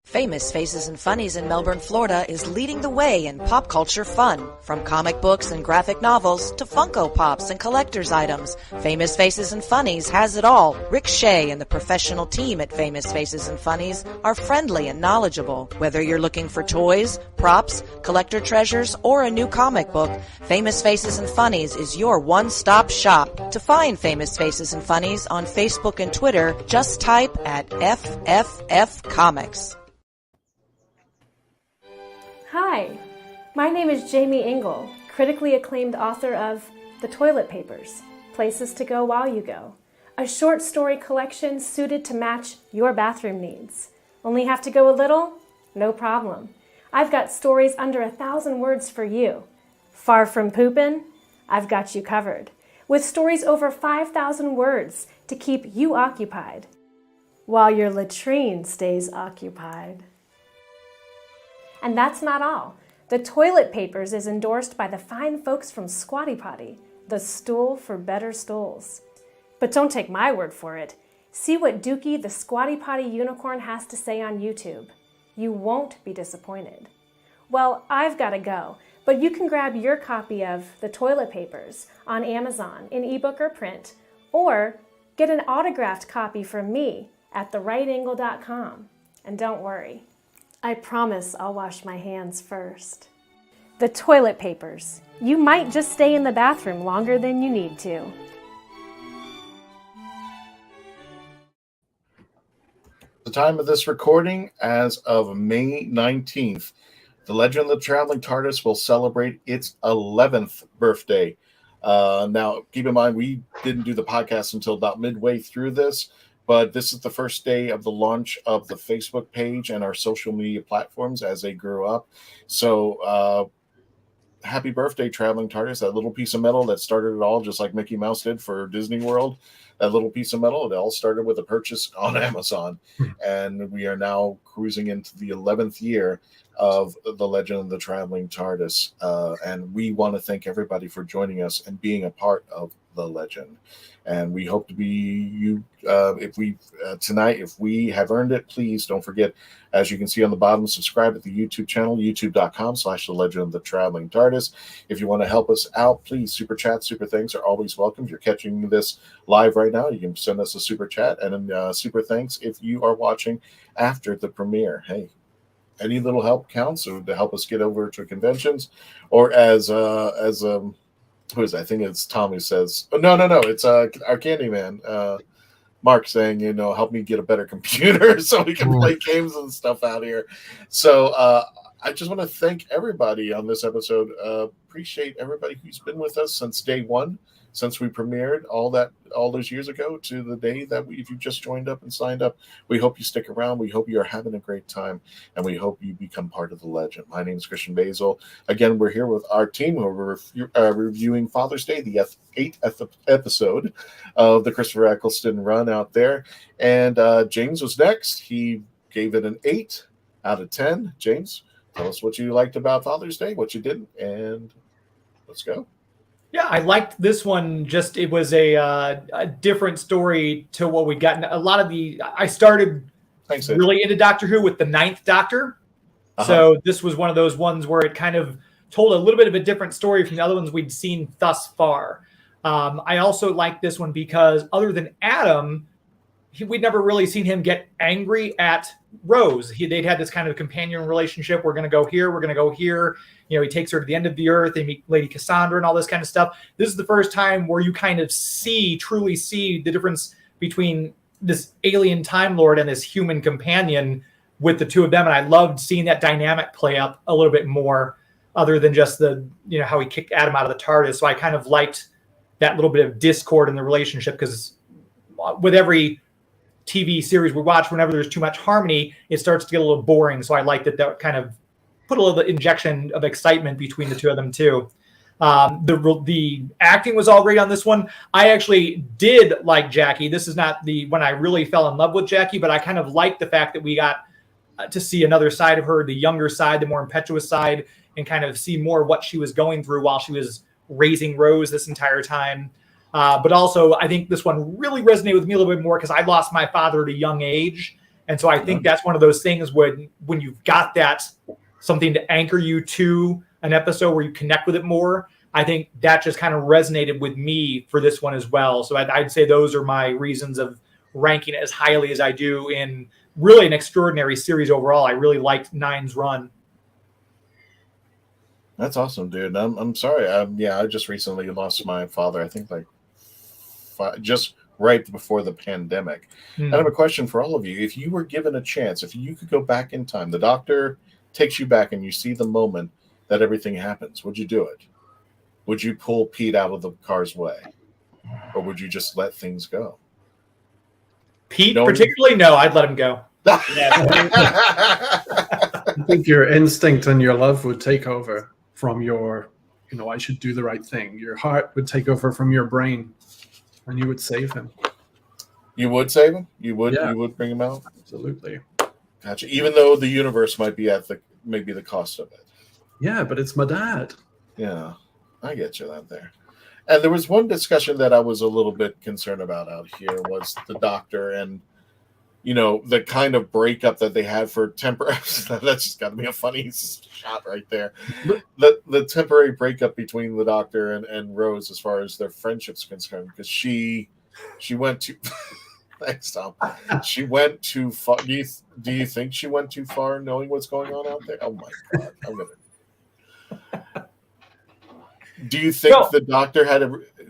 S14: Famous Faces and Funnies in Melbourne, Florida is leading the way in pop culture fun. From comic books and graphic novels to Funko Pops and collector's items, Famous Faces and Funnies has it all. Rick Shea and the professional team at Famous Faces and Funnies are friendly and knowledgeable. Whether you're looking for toys, props, collector treasures, or a new comic book, Famous Faces and Funnies is your one-stop shop. To find Famous Faces and Funnies on Facebook and Twitter, just type at FFF Comics.
S15: Hi, my name is Jamie Engel, critically acclaimed author of The Toilet Papers, Places to Go While You Go, a short story collection suited to match your bathroom needs. Only have to go a little? No problem. I've got stories under 1,000 words for you. Far from poopin'? I've got you covered, with stories over 5,000 words to keep you occupied, while your latrine stays occupied. And that's not all. The Toilet Papers is endorsed by the fine folks from Squatty Potty, the stool for better stools. But don't take my word for it. See what Dookie the Squatty Potty unicorn has to say on YouTube. You won't be disappointed. Well, I've got to go, but you can grab your copy of The Toilet Papers on Amazon in ebook or print, or get an autographed copy from me at therightangle.com. And don't worry, I promise I'll wash my hands first. The Toilet Papers. You might just stay in the bathroom longer than you need to.
S1: The time of this recording, as of May 19th, the Legend of the Traveling TARDIS will celebrate its 11th birthday. Now, keep in mind, we didn't do the podcast until about midway through this, but this is the first day of the launch of the Facebook page and our social media platforms as they grew up. So happy birthday, Traveling TARDIS, that little piece of metal that started it all, just like Mickey Mouse did for Disney World. That little piece of metal, it all started with a purchase on Amazon. And we are now cruising into the 11th year of the Legend of the Traveling TARDIS. And we want to thank everybody for joining us and being a part of the legend. And we hope to be you tonight. If we have earned it, please don't forget, as you can see on the bottom, subscribe to the YouTube channel, youtube.com/The Legend of the Traveling TARDIS. If you want to help us out, please, super chats, super things are always welcome. If you're catching this live right right now. You can send us a super chat and super thanks if you are watching after the premiere. Hey, any little help counts to help us get over to conventions, or as who is it? I think it's Tom who says, oh, no, it's our Candyman. Mark saying, help me get a better computer so we can play games and stuff out here. So I just want to thank everybody on this episode. Appreciate everybody who's been with us since day one, since we premiered all those years ago to the day that if you just joined up and signed up. We hope you stick around. We hope you are having a great time, and we hope you become part of the legend. My name is Christian Basil. Again, we're here with our team who are reviewing Father's Day, the 8th episode of the Christopher Eccleston run out there. And James was next. He gave it an 8 out of 10. James, tell us what you liked about Father's Day, what you didn't, and let's go.
S7: Yeah, I liked this one. Just it was a different story to what we got. A lot of I started really into Doctor Who with the 9th Doctor. So this was one of those ones where it kind of told a little bit of a different story from the other ones we'd seen thus far. I also liked this one because other than Adam, we'd never really seen him get angry at Rose. They'd had this kind of companion relationship. We're going to go here. We're going to go here. He takes her to the end of the earth. They meet Lady Cassandra and all this kind of stuff. This is the first time where you kind of truly see the difference between this alien Time Lord and this human companion with the two of them. And I loved seeing that dynamic play up a little bit more, other than just how he kicked Adam out of the TARDIS. So I kind of liked that little bit of discord in the relationship, because with every TV series we watch, whenever there's too much harmony, it starts to get a little boring. So I liked that kind of put a little injection of excitement between the two of them too. The acting was all great on this one. I actually did like Jackie. This is not when I really fell in love with Jackie, but I kind of liked the fact that we got to see another side of her, the younger side, the more impetuous side, and kind of see more of what she was going through while she was raising Rose this entire time. But also, I think this one really resonated with me a little bit more because I lost my father at a young age. And so I think that's one of those things when you've got that something to anchor you to an episode where you connect with it more. I think that just kind of resonated with me for this one as well. So I'd say those are my reasons of ranking it as highly as I do in really an extraordinary series overall. I really liked 9's run.
S1: That's awesome, dude. I'm sorry. I just recently lost my father. I think just right before the pandemic. And I have a question for all of you. If you were given a chance, if you could go back in time, the Doctor takes you back and you see the moment that everything happens, would you do it? Would you pull Pete out of the car's way? Or would you just let things go?
S7: Pete, particularly, no, I'd let him go.
S6: I think your instinct and your love would take over from your, I should do the right thing. Your heart would take over from your brain, and you would save him.
S1: You would save him? You would bring him out?
S6: Absolutely.
S1: Gotcha. Even though the universe might be at maybe the cost of it.
S6: Yeah, but it's my dad.
S1: Yeah, I get you that there. And there was one discussion that I was a little bit concerned about out here was the Doctor and, the kind of breakup that they had for temporary. That's just got to be a funny shot right there. The temporary breakup between the Doctor and Rose as far as their friendship's concerned, because she went to. Thanks, Tom. She went too far. Do you think she went too far, knowing what's going on out there? Oh my God! I'm gonna. Do you think the Doctor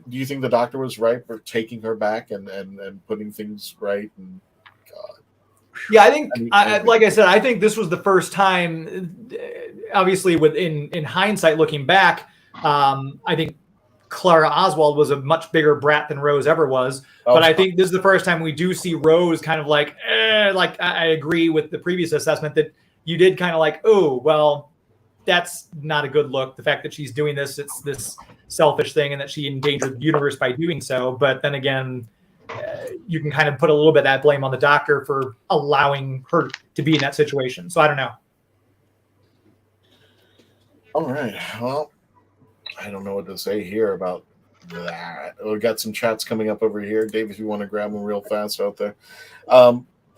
S1: do you think the Doctor was right for taking her back and putting things right? And God.
S7: Yeah, I think, like I said, I think this was the first time. Obviously, in hindsight, looking back, I think Clara Oswald was a much bigger brat than Rose ever was. But I think this is the first time we do see Rose kind of like I agree with the previous assessment that you did kind of like, oh, well, that's not a good look. The fact that she's doing this, it's this selfish thing, and that she endangered the universe by doing so. But then again, you can kind of put a little bit of that blame on the Doctor for allowing her to be in that situation. So I don't know.
S1: All right. Well, I don't know what to say here about that. We got some chats coming up over here. Dave, if you want to grab them real fast out there.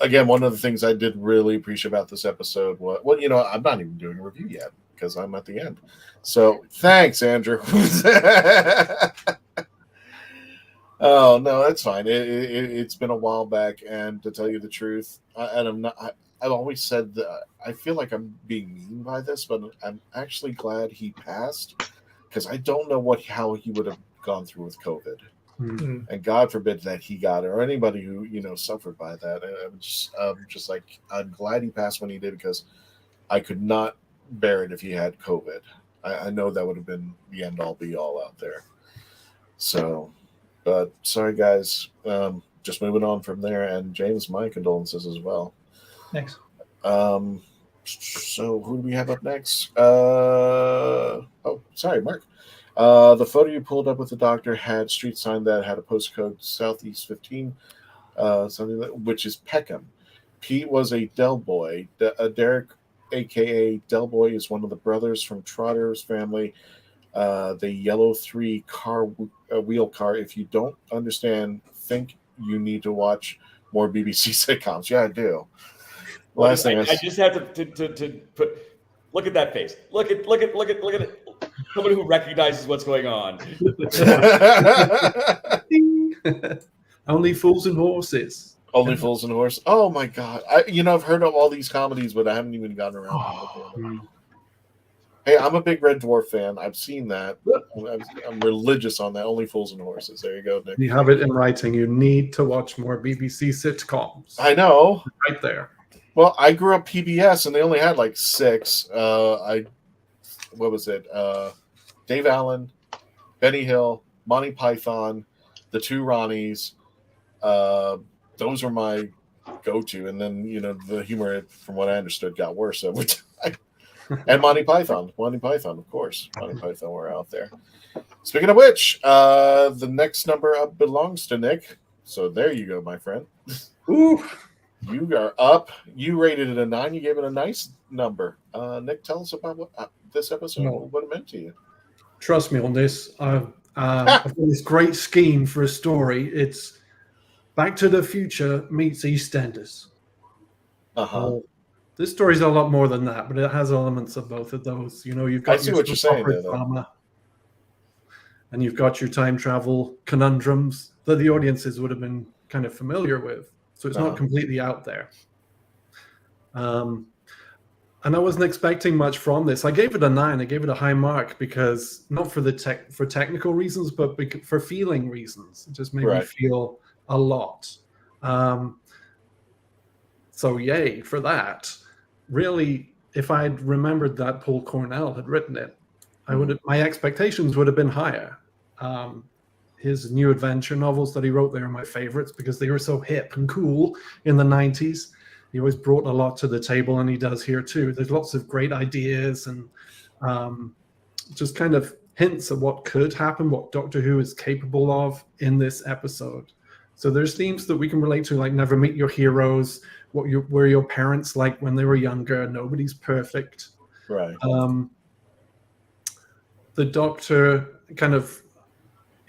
S1: Again, one of the things I did really appreciate about this episode was, I'm not even doing a review yet because I'm at the end. Oh no, that's fine. It's been a while back, and to tell you the truth, and I'm not. I've always said that I feel like I'm being mean by this, but I'm actually glad he passed because I don't know how he would have gone through with COVID, and God forbid that he got it or anybody who suffered by that. And I'm glad he passed when he did because I could not bear it if he had COVID. I know that would have been the end all be all out there. So. But sorry, guys. Just moving on from there. And James, my condolences as well.
S7: Thanks.
S1: So who do we have up next? Sorry, Mark. The photo you pulled up with the doctor had street sign that had a postcode Southeast 15, which is Peckham. Pete was a Del Boy. Derek, a.k.a. Del Boy, is one of the brothers from Trotter's family. The yellow 3 wheel car. If you don't understand, think you need to watch more BBC sitcoms. Yeah, I do. Last thing
S4: I just have to put. Look at that face. Look at it. Somebody who recognizes what's going on.
S6: Only Fools and Horses.
S1: Only Fools and Horses. Oh my God! I've heard of all these comedies, but I haven't even gotten around to looking at them. Hey, I'm a big Red Dwarf fan. I've seen that. I'm religious on that. Only Fools and Horses. There you go, Nick.
S6: You have it in writing. You need to watch more BBC sitcoms.
S1: I know.
S6: Right there.
S1: Well, I grew up PBS, and they only had like 6. What was it? Dave Allen, Benny Hill, Monty Python, the 2 Ronnies. Those were my go-to. And then, the humor, from what I understood, got worse over time. And Monty Python, of course. Monty Python were out there. Speaking of which, the next number up belongs to Nick. So there you go, my friend.
S6: Ooh.
S1: You are up. You rated it a 9. You gave it a nice number. Nick, tell us about what this episode, what it meant to you.
S6: Trust me on this. I've got this great scheme for a story. It's Back to the Future meets EastEnders.
S1: Uh-huh.
S6: This story's a lot more than that, but it has elements of both of those. You've got
S1: I see what you're saying there,
S6: drama, and you've got your time travel conundrums that the audiences would have been kind of familiar with. So it's not completely out there. And I wasn't expecting much from this. I gave it a 9. I gave it a high mark because not for for technical reasons, but for feeling reasons. It just made me feel a lot. So yay for that. Really, if I'd remembered that Paul Cornell had written it, my expectations would have been higher. His new adventure novels that he wrote, they are my favorites because they were so hip and cool in the 90s. He always brought a lot to the table, and he does here too. There's lots of great ideas and just kind of hints at what could happen, what Doctor Who is capable of in this episode. So there's themes that we can relate to, like never meet your heroes, what were your parents like when they were younger, nobody's perfect.
S1: Right.
S6: The Doctor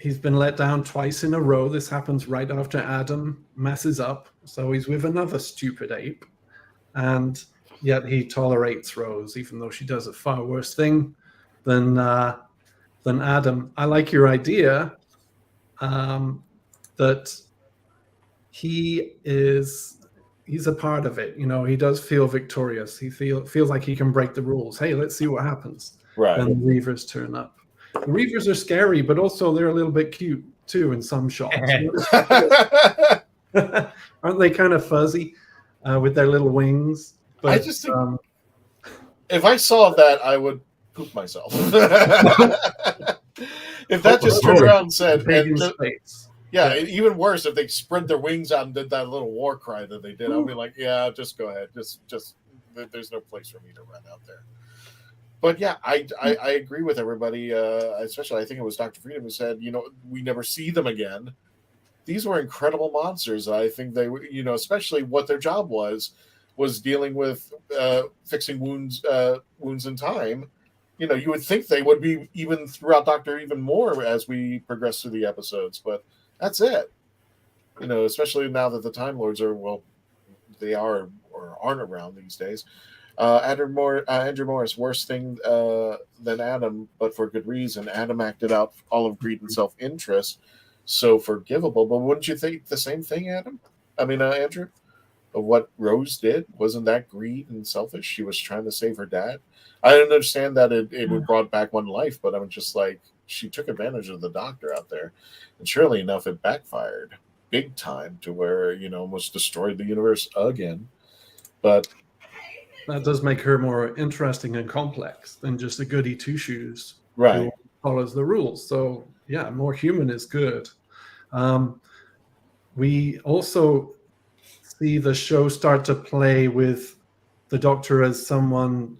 S6: he's been let down twice in a row. This happens right after Adam messes up. So he's with another stupid ape. And yet he tolerates Rose, even though she does a far worse thing than Adam. I like your idea that he's a part of it. He does feel victorious. He feels like he can break the rules. Hey, let's see what happens.
S1: Right.
S6: And the Reavers turn up. The Reavers are scary, but also they're a little bit cute too in some shots. Aren't they kind of fuzzy with their little wings? But,
S1: I just think if I saw that, I would poop myself. If that just turned around and said, even worse, if they spread their wings out and did that little war cry that they did, I'd be like, yeah, just go ahead. Just there's no place for me to run out there. But yeah, I agree with everybody, especially I think it was Dr. Freedom who said, we never see them again. These were incredible monsters. I think they were, especially what their job was dealing with fixing wounds in time. You would think they would be even throughout Doctor even more as we progress through the episodes, but that's it. Especially now that the Time Lords they are or aren't around these days. Andrew Morris, worse thing than Adam, but for good reason. Adam acted out all of greed and self-interest, so forgivable. But wouldn't you think the same thing, Adam? I mean, Andrew, of what Rose did? Wasn't that greed and selfish? She was trying to save her dad. I didn't understand that it would brought back one life, but I'm just like, she took advantage of the doctor out there. And surely enough, it backfired big time to where, almost destroyed the universe again. But
S6: that does make her more interesting and complex than just a goody two-shoes
S1: right
S6: who follows the rules. So yeah, more human is good. We also see the show start to play with the Doctor as someone,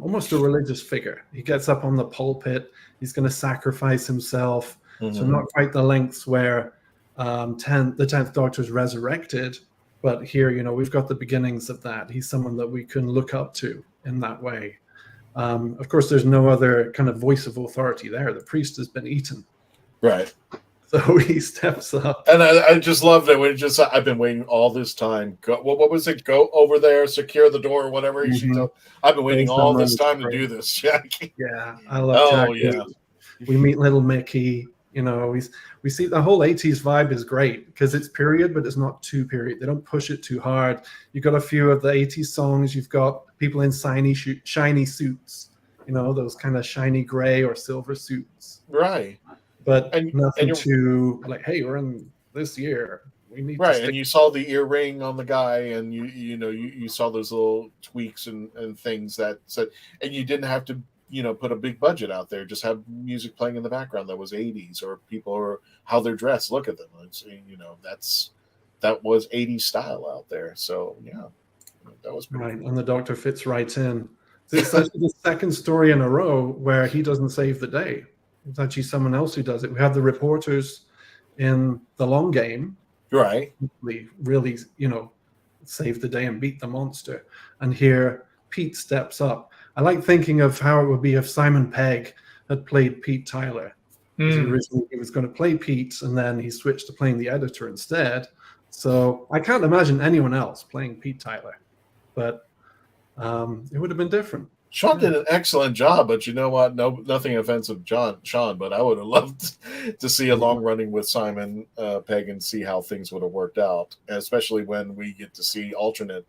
S6: almost a religious figure. He gets up on the pulpit. He's going to sacrifice himself.
S1: Mm-hmm.
S6: So not quite the lengths where the 10th Doctor is resurrected, but here, we've got the beginnings of that. He's someone that we can look up to in that way. Of course, there's no other kind of voice of authority there. The priest has been eaten.
S1: Right.
S6: So he steps up.
S1: And I just love that. I've been waiting all this time. What was it? Go over there, secure the door, or whatever. Mm-hmm. I've been waiting all this time to do this, Jack.
S6: Yeah, I love Jack.
S1: Yeah.
S6: We meet little Mickey. We see the whole 80s vibe is great because it's period, but it's not too period. They don't push it too hard. You've got a few of the 80s songs. You've got people in shiny suits, those kind of shiny gray or silver suits.
S1: Right.
S6: But nothing too like, hey, we're in this year. We need
S1: right.
S6: To
S1: and you saw the earring on the guy, and you saw those little tweaks and things that said, and you didn't have to put a big budget out there. Just have music playing in the background that was 80s, or people, or how they're dressed. Look at them. That was 80s style out there. So yeah, that was pretty
S6: right. Cool. And the Doctor fits right in. It's actually the second story in a row where he doesn't save the day. It's actually someone else who does it. We have the reporters in the long game,
S1: right?
S6: Really, save the day and beat the monster. And here, Pete steps up. I like thinking of how it would be if Simon Pegg had played Pete Tyler. Originally, he was going to play Pete, and then he switched to playing the editor instead. So I can't imagine anyone else playing Pete Tyler, but it would have been different.
S1: Shaun did an excellent job, but you know what? No, nothing offensive, Shaun, but I would have loved to see a long running with Simon Pegg and see how things would have worked out, especially when we get to see alternate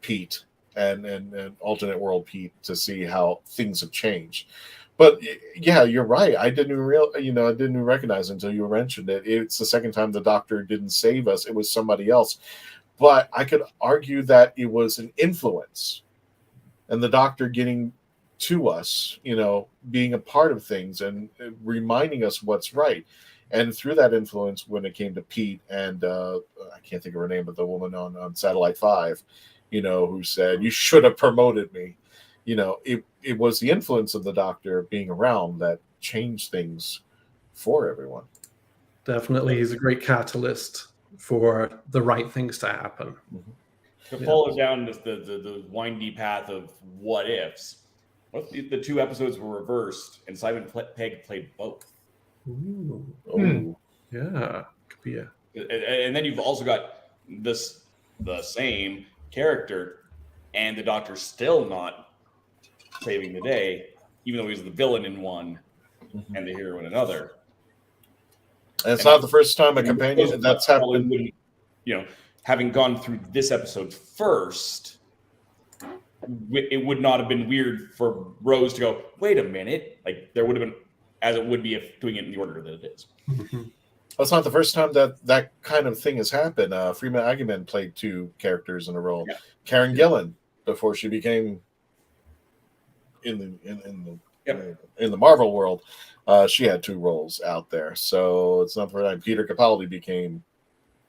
S1: Pete and alternate world Pete to see how things have changed. But yeah, you're right. I didn't even recognize until you mentioned it. It's the second time the Doctor didn't save us. It was somebody else. But I could argue that it was an influence, and the Doctor getting to us, being a part of things and reminding us what's right. And through that influence, when it came to Pete and I can't think of her name, but the woman on Satellite 5, who said, "You should have promoted me." It was the influence of the Doctor being around that changed things for everyone.
S6: Definitely, he's a great catalyst for the right things to happen.
S4: To follow down the windy path of what ifs. What if the two episodes were reversed and Simon Pegg played both?
S6: Ooh. Yeah, could be a.
S4: And then you've also got the same character, and the Doctor's still not saving the day, even though he's the villain in one and the hero in another.
S1: And it's not the first time a companion that's happened.
S4: Having gone through this episode first, it would not have been weird for Rose to go, wait a minute. Like, there would have been, as it would be if doing it in the order that it is.
S1: Well, it's not the first time that kind of thing has happened. Freeman Agyeman played two characters in a role. Yeah. Karen Gillan, before she became in the Marvel world, she had two roles out there. So it's not the first time. Peter Capaldi became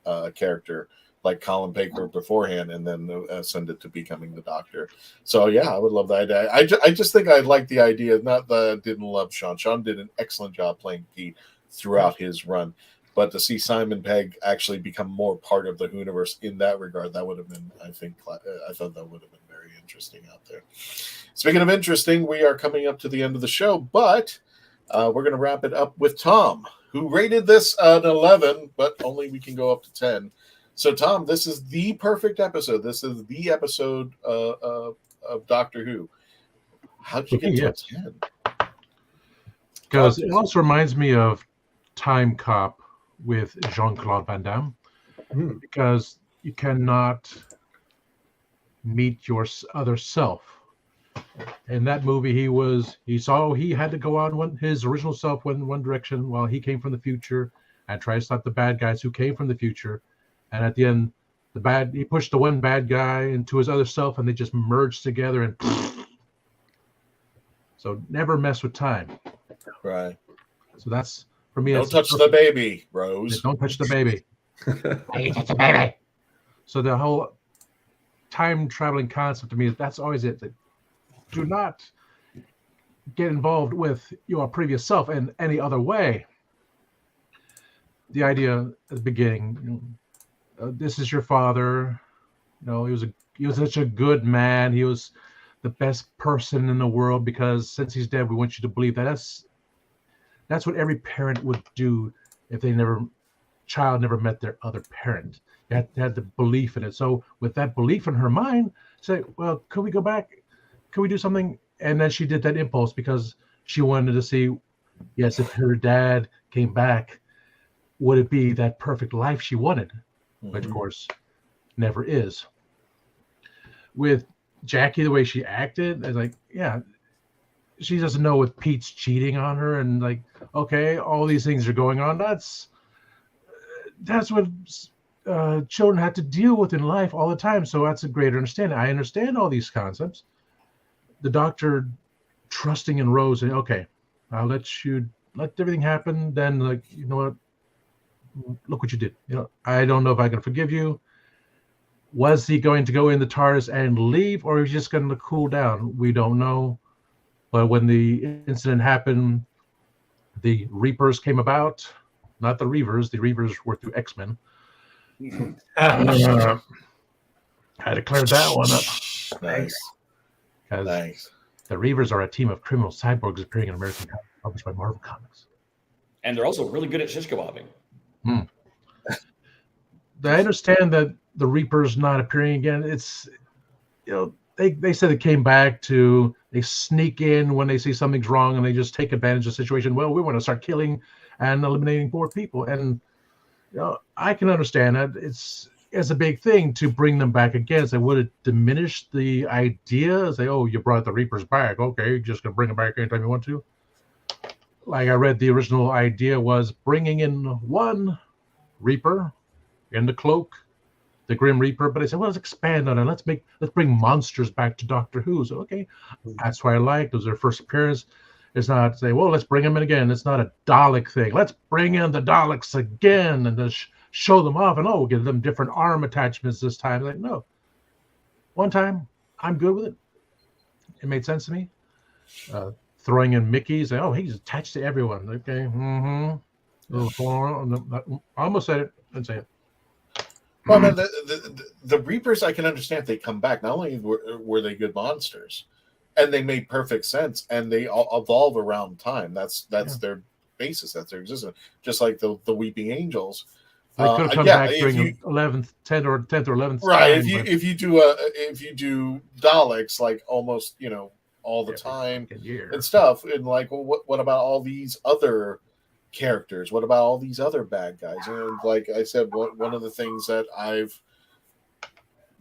S1: a character like Colin Baker beforehand, and then ascended to becoming the Doctor. So yeah, I would love that idea. I just think I like the idea. Not that I didn't love Shaun. Shaun did an excellent job playing Pete throughout his run, but to see Simon Pegg actually become more part of the WHOniverse in that regard, that would have been, I thought that would have been very interesting out there. Speaking of interesting, we are coming up to the end of the show, but we're going to wrap it up with Tom, who rated this an 11, but only we can go up to 10. So, Tom, this is the perfect episode. This is the episode of Doctor Who. How did you get to a 10?
S5: Because it also reminds me of Time Cop with Jean-Claude Van Damme. Because you cannot meet your other self. In that movie, he had to go on his original self went in one direction while he came from the future and tried to stop the bad guys who came from the future. And at the end, he pushed the one bad guy into his other self, and they just merged together. And so never mess with time.
S1: Right.
S5: So that's for me.
S1: Don't touch the baby, Rose.
S5: Don't touch the baby. Hey, touch the baby. So the whole time traveling concept to me, that's always it. Do not get involved with your previous self in any other way. The idea at the beginning, this is your father. He was such a good man. He was the best person in the world because since he's dead, we want you to believe that. That's what every parent would do if child never met their other parent. They had the belief in it. So with that belief in her mind, say, well, could we go back? Could we do something? And then she did that impulse because she wanted to see, yes, if her dad came back, would it be that perfect life she wanted? Which, of course, never is. With Jackie, the way she acted, it's like, yeah, she doesn't know if Pete's cheating on her, and like, okay, all these things are going on. That's what children have to deal with in life all the time. So that's a greater understanding. I understand all these concepts. The doctor trusting in Rose, and okay, I'll let everything happen. Then, like, you know what? Look what you did. I don't know if I can forgive you. Was he going to go in the TARDIS and leave, or is he just going to cool down? We don't know. But when the incident happened, the Reapers came about. Not the Reavers. The Reavers were through X-Men. Had to clear that one up.
S1: Nice.
S5: Because the Reavers are a team of criminal cyborgs appearing in American comics published by Marvel Comics.
S4: And they're also really good at shish kebabbing.
S5: I understand that the Reaper's not appearing again. It's, they said it came back to, they sneak in when they see something's wrong and they just take advantage of the situation. Well, we want to start killing and eliminating more people. And, I can understand that. It's a big thing to bring them back again. So would it diminish the idea? Say, oh, you brought the Reapers back. Okay, you're just going to bring them back anytime you want to. Like I read, the original idea was bringing in one Reaper in the cloak, the Grim Reaper. But I said, well, let's expand on it. Let's bring monsters back to Doctor Who. So, okay, that's what I liked. It was their first appearance. It's not say, well, let's bring them in again. It's not a Dalek thing. Let's bring in the Daleks again and just show them off. And we'll give them different arm attachments this time. Like, no. One time, I'm good with it. It made sense to me. Throwing in Mickey's. Oh, he's attached to everyone. Okay. I almost said it. Didn't say it.
S1: Well, no, the Reapers, I can understand they come back. Not only were they good monsters, and they made perfect sense, and they all evolve around time. That's their basis. That's their existence. Just like the Weeping Angels.
S5: They could have come back during 10th or 11th.
S1: Right. Time, if you do Daleks like almost all the time and stuff, and like, well, what about all these other characters? What about all these other bad guys? And like I said, one of the things that I've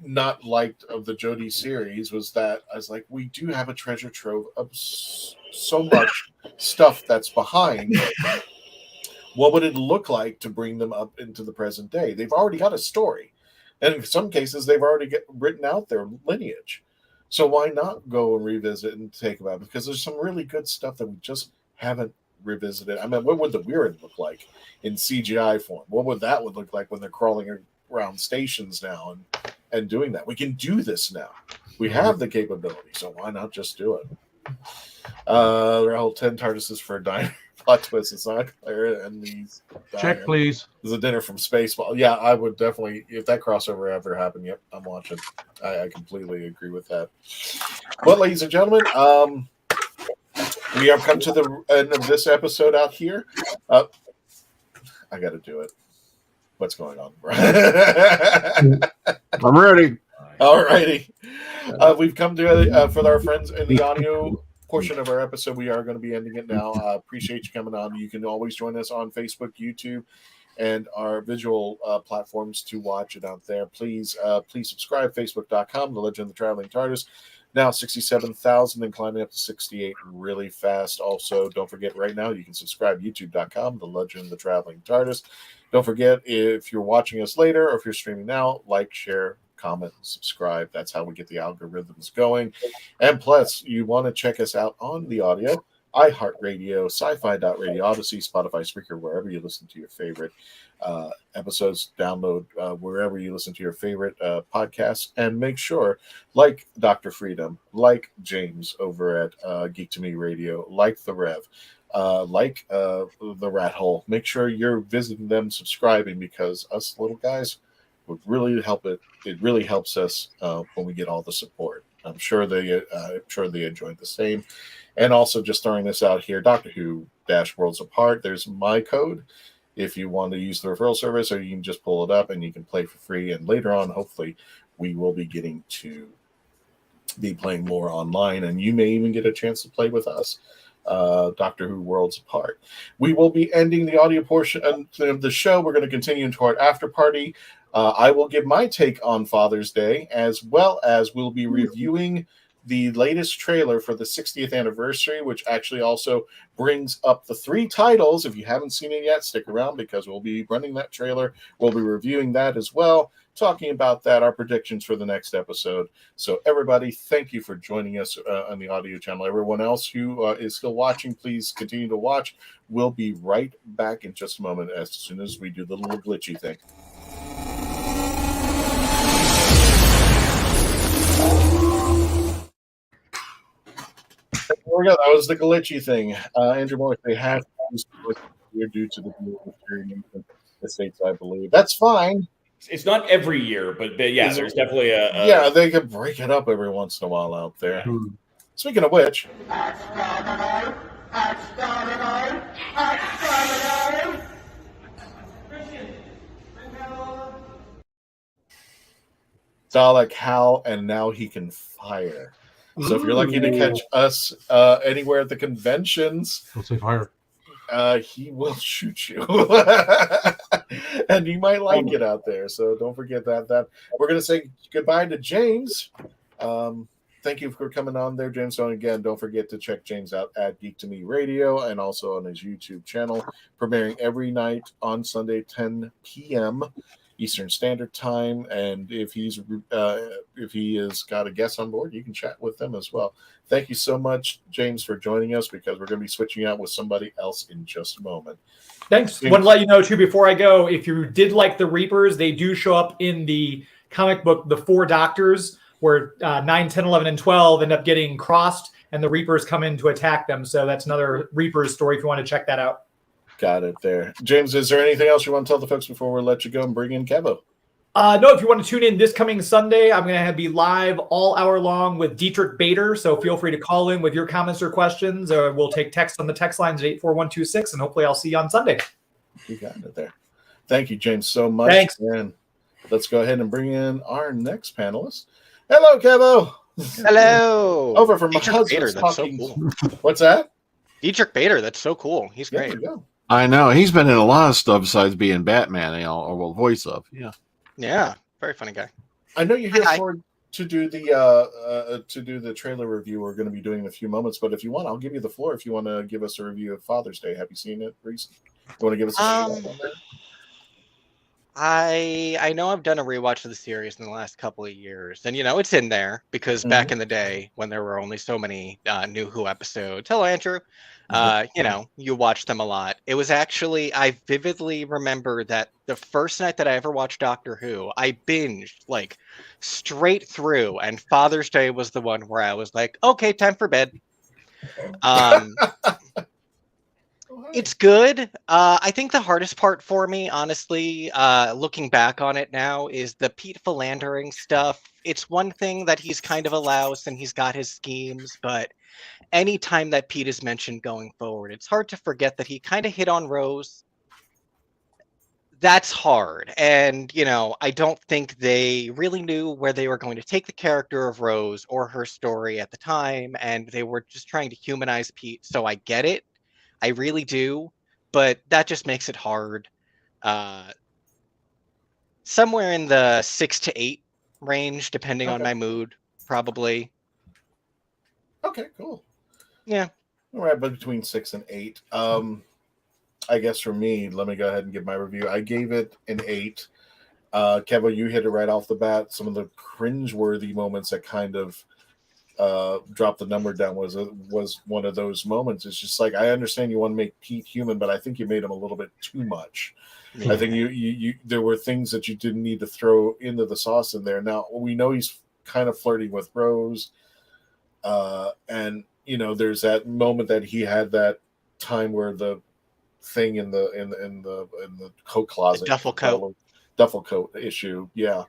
S1: not liked of the Jodie series was that I was like, we do have a treasure trove of so much stuff that's behind. What would it look like to bring them up into the present day? They've already got a story, and in some cases, they've already written out their lineage. So why not go and revisit and take about it? Because there's some really good stuff that we just haven't revisited. I mean, what would the Weirin look like in CGI form? What would that look like when they're crawling around stations now and doing that? We can do this now. We have the capability, so why not just do it? Their whole 10 TARDISes for a diner plot twist. It's not clear, and these
S5: check, please.
S1: There's a dinner from Spaceball. Yeah, I would definitely, if that crossover ever happened. Yep, I'm watching. I completely agree with that. Well, ladies and gentlemen, we have come to the end of this episode out here. I got to do it. What's going on?
S8: I'm ready.
S1: All righty. We've come to for our friends in the audio portion of our episode. We are going to be ending it now. Appreciate you coming on. You can always join us on Facebook, YouTube, and our visual platforms to watch it out there. Please subscribe. Facebook.com, The Legend of the Traveling TARDIS. Now 67,000 and climbing up to 68 really fast. Also, don't forget right now you can subscribe. YouTube.com, The Legend of the Traveling TARDIS. Don't forget, if you're watching us later or if you're streaming now, like, share, comment, subscribe. That's how we get the algorithms going. And plus, you want to check us out on the audio. iHeartRadio, Sci-Fi.radio, Odyssey, Spotify, Spreaker, wherever you listen to your favorite episodes. Download wherever you listen to your favorite podcasts, and make sure, like Dr. Freedom, like James over at Geek to Me Radio, like the Rev, like the Rat Hole. Make sure you're visiting them, subscribing, because us little guys would really help it. It really helps us when we get all the support. I'm sure they enjoyed the same. And also, just throwing this out here, Doctor Who Worlds Apart, there's my code if you want to use the referral service, or you can just pull it up and you can play for free. And later on, hopefully, we will be getting to be playing more online, and you may even get a chance to play with us. Doctor Who Worlds Apart. We will be ending the audio portion of the show. We're going to continue into our after party. I will give my take on Father's Day, as well as we'll be reviewing the latest trailer for the 60th anniversary, which actually also brings up the 3 titles. If you haven't seen it yet, stick around, because we'll be running that trailer. We'll be reviewing that as well, talking about that, our predictions for the next episode. So everybody, thank you for joining us on the audio channel. Everyone else who is still watching, please continue to watch. We'll be right back in just a moment, as soon as we do the little glitchy thing. There we go. That was the glitchy thing. Andrew Morris, they have used it due to the states, I believe. That's fine.
S4: It's not every year, but yeah, there's definitely a
S1: yeah, they could break it up every once in a while out there. Speaking of which, Dalek Hal, and now he can fire. So if you're lucky to catch us anywhere at the conventions,
S5: I'll say fire.
S1: He will shoot you. And you might like it out there. So don't forget that. We're going to say goodbye to James. Thank you for coming on there, James. So again, don't forget to check James out at Geek to Me Radio and also on his YouTube channel, premiering every night on Sunday, 10 p.m. Eastern Standard Time. And if he has got a guest on board, you can chat with them as well. Thank you so much, James, for joining us, because we're going to be switching out with somebody else in just a moment.
S7: Thanks. Want to let you know too, before I go, if you did like the Reapers, they do show up in the comic book, The Four Doctors, where 9, 10, 11, and 12 end up getting crossed, and the Reapers come in to attack them. So that's another Reapers story if you want to check that out.
S1: Got it there. James, is there anything else you want to tell the folks before we let you go and bring in Kevo?
S7: No, if you want to tune in this coming Sunday, I'm going to be live all hour long with Dietrich Bader. So feel free to call in with your comments or questions, or we'll take text on the text lines at 84126, and hopefully I'll see you on Sunday.
S1: You got it there. Thank you, James, so much.
S7: Thanks.
S1: And let's go ahead and bring in our next panelist. Hello, Kevo.
S16: Hello.
S1: Over from
S16: Dietrich
S1: Husbands
S16: Bader, that's
S1: Talking.
S16: so cool.
S1: What's that?
S16: Dietrich Bader, that's so cool. He's great.
S1: There we go.
S8: I know. He's been in a lot of stuff besides being Batman, or voice of. Yeah.
S16: Yeah. Very funny guy.
S1: I know you're here to do the trailer review we're going to be doing in a few moments, but if you want, I'll give you the floor if you want to give us a review of Father's Day. Have you seen it recently? You want to give us a feedback on that?
S16: I know I've done a rewatch of the series in the last couple of years, and it's in there because back in the day when there were only so many New Who episodes. Hello, Andrew. You watched them a lot. It was actually, I vividly remember that the first night that I ever watched Doctor Who, I binged like straight through, and Father's Day was the one where I was like, okay, time for bed. It's good. I think the hardest part for me, honestly, looking back on it now, is the Pete philandering stuff. It's one thing that he's kind of a louse and he's got his schemes, but anytime that Pete is mentioned going forward, it's hard to forget that he kind of hit on Rose. that's hard. And, I don't think they really knew where they were going to take the character of Rose or her story at the time. And they were just trying to humanize Pete. So I get it. I really do. But that just makes it hard. Somewhere in the 6 to 8 range, depending on my mood, probably.
S1: Okay, cool.
S16: Yeah.
S1: All right, but between 6 and 8. I guess for me, let me go ahead and give my review. I gave it an 8. Kevo, you hit it right off the bat. Some of the cringeworthy moments that kind of dropped the number down was one of those moments. It's just like, I understand you want to make Pete human, but I think you made him a little bit too much. Yeah. I think you there were things that you didn't need to throw into the sauce in there. Now we know he's kind of flirting with Rose, and there's that moment that he had that time where the thing in the coat closet,
S16: the
S1: duffel coat issue, yeah.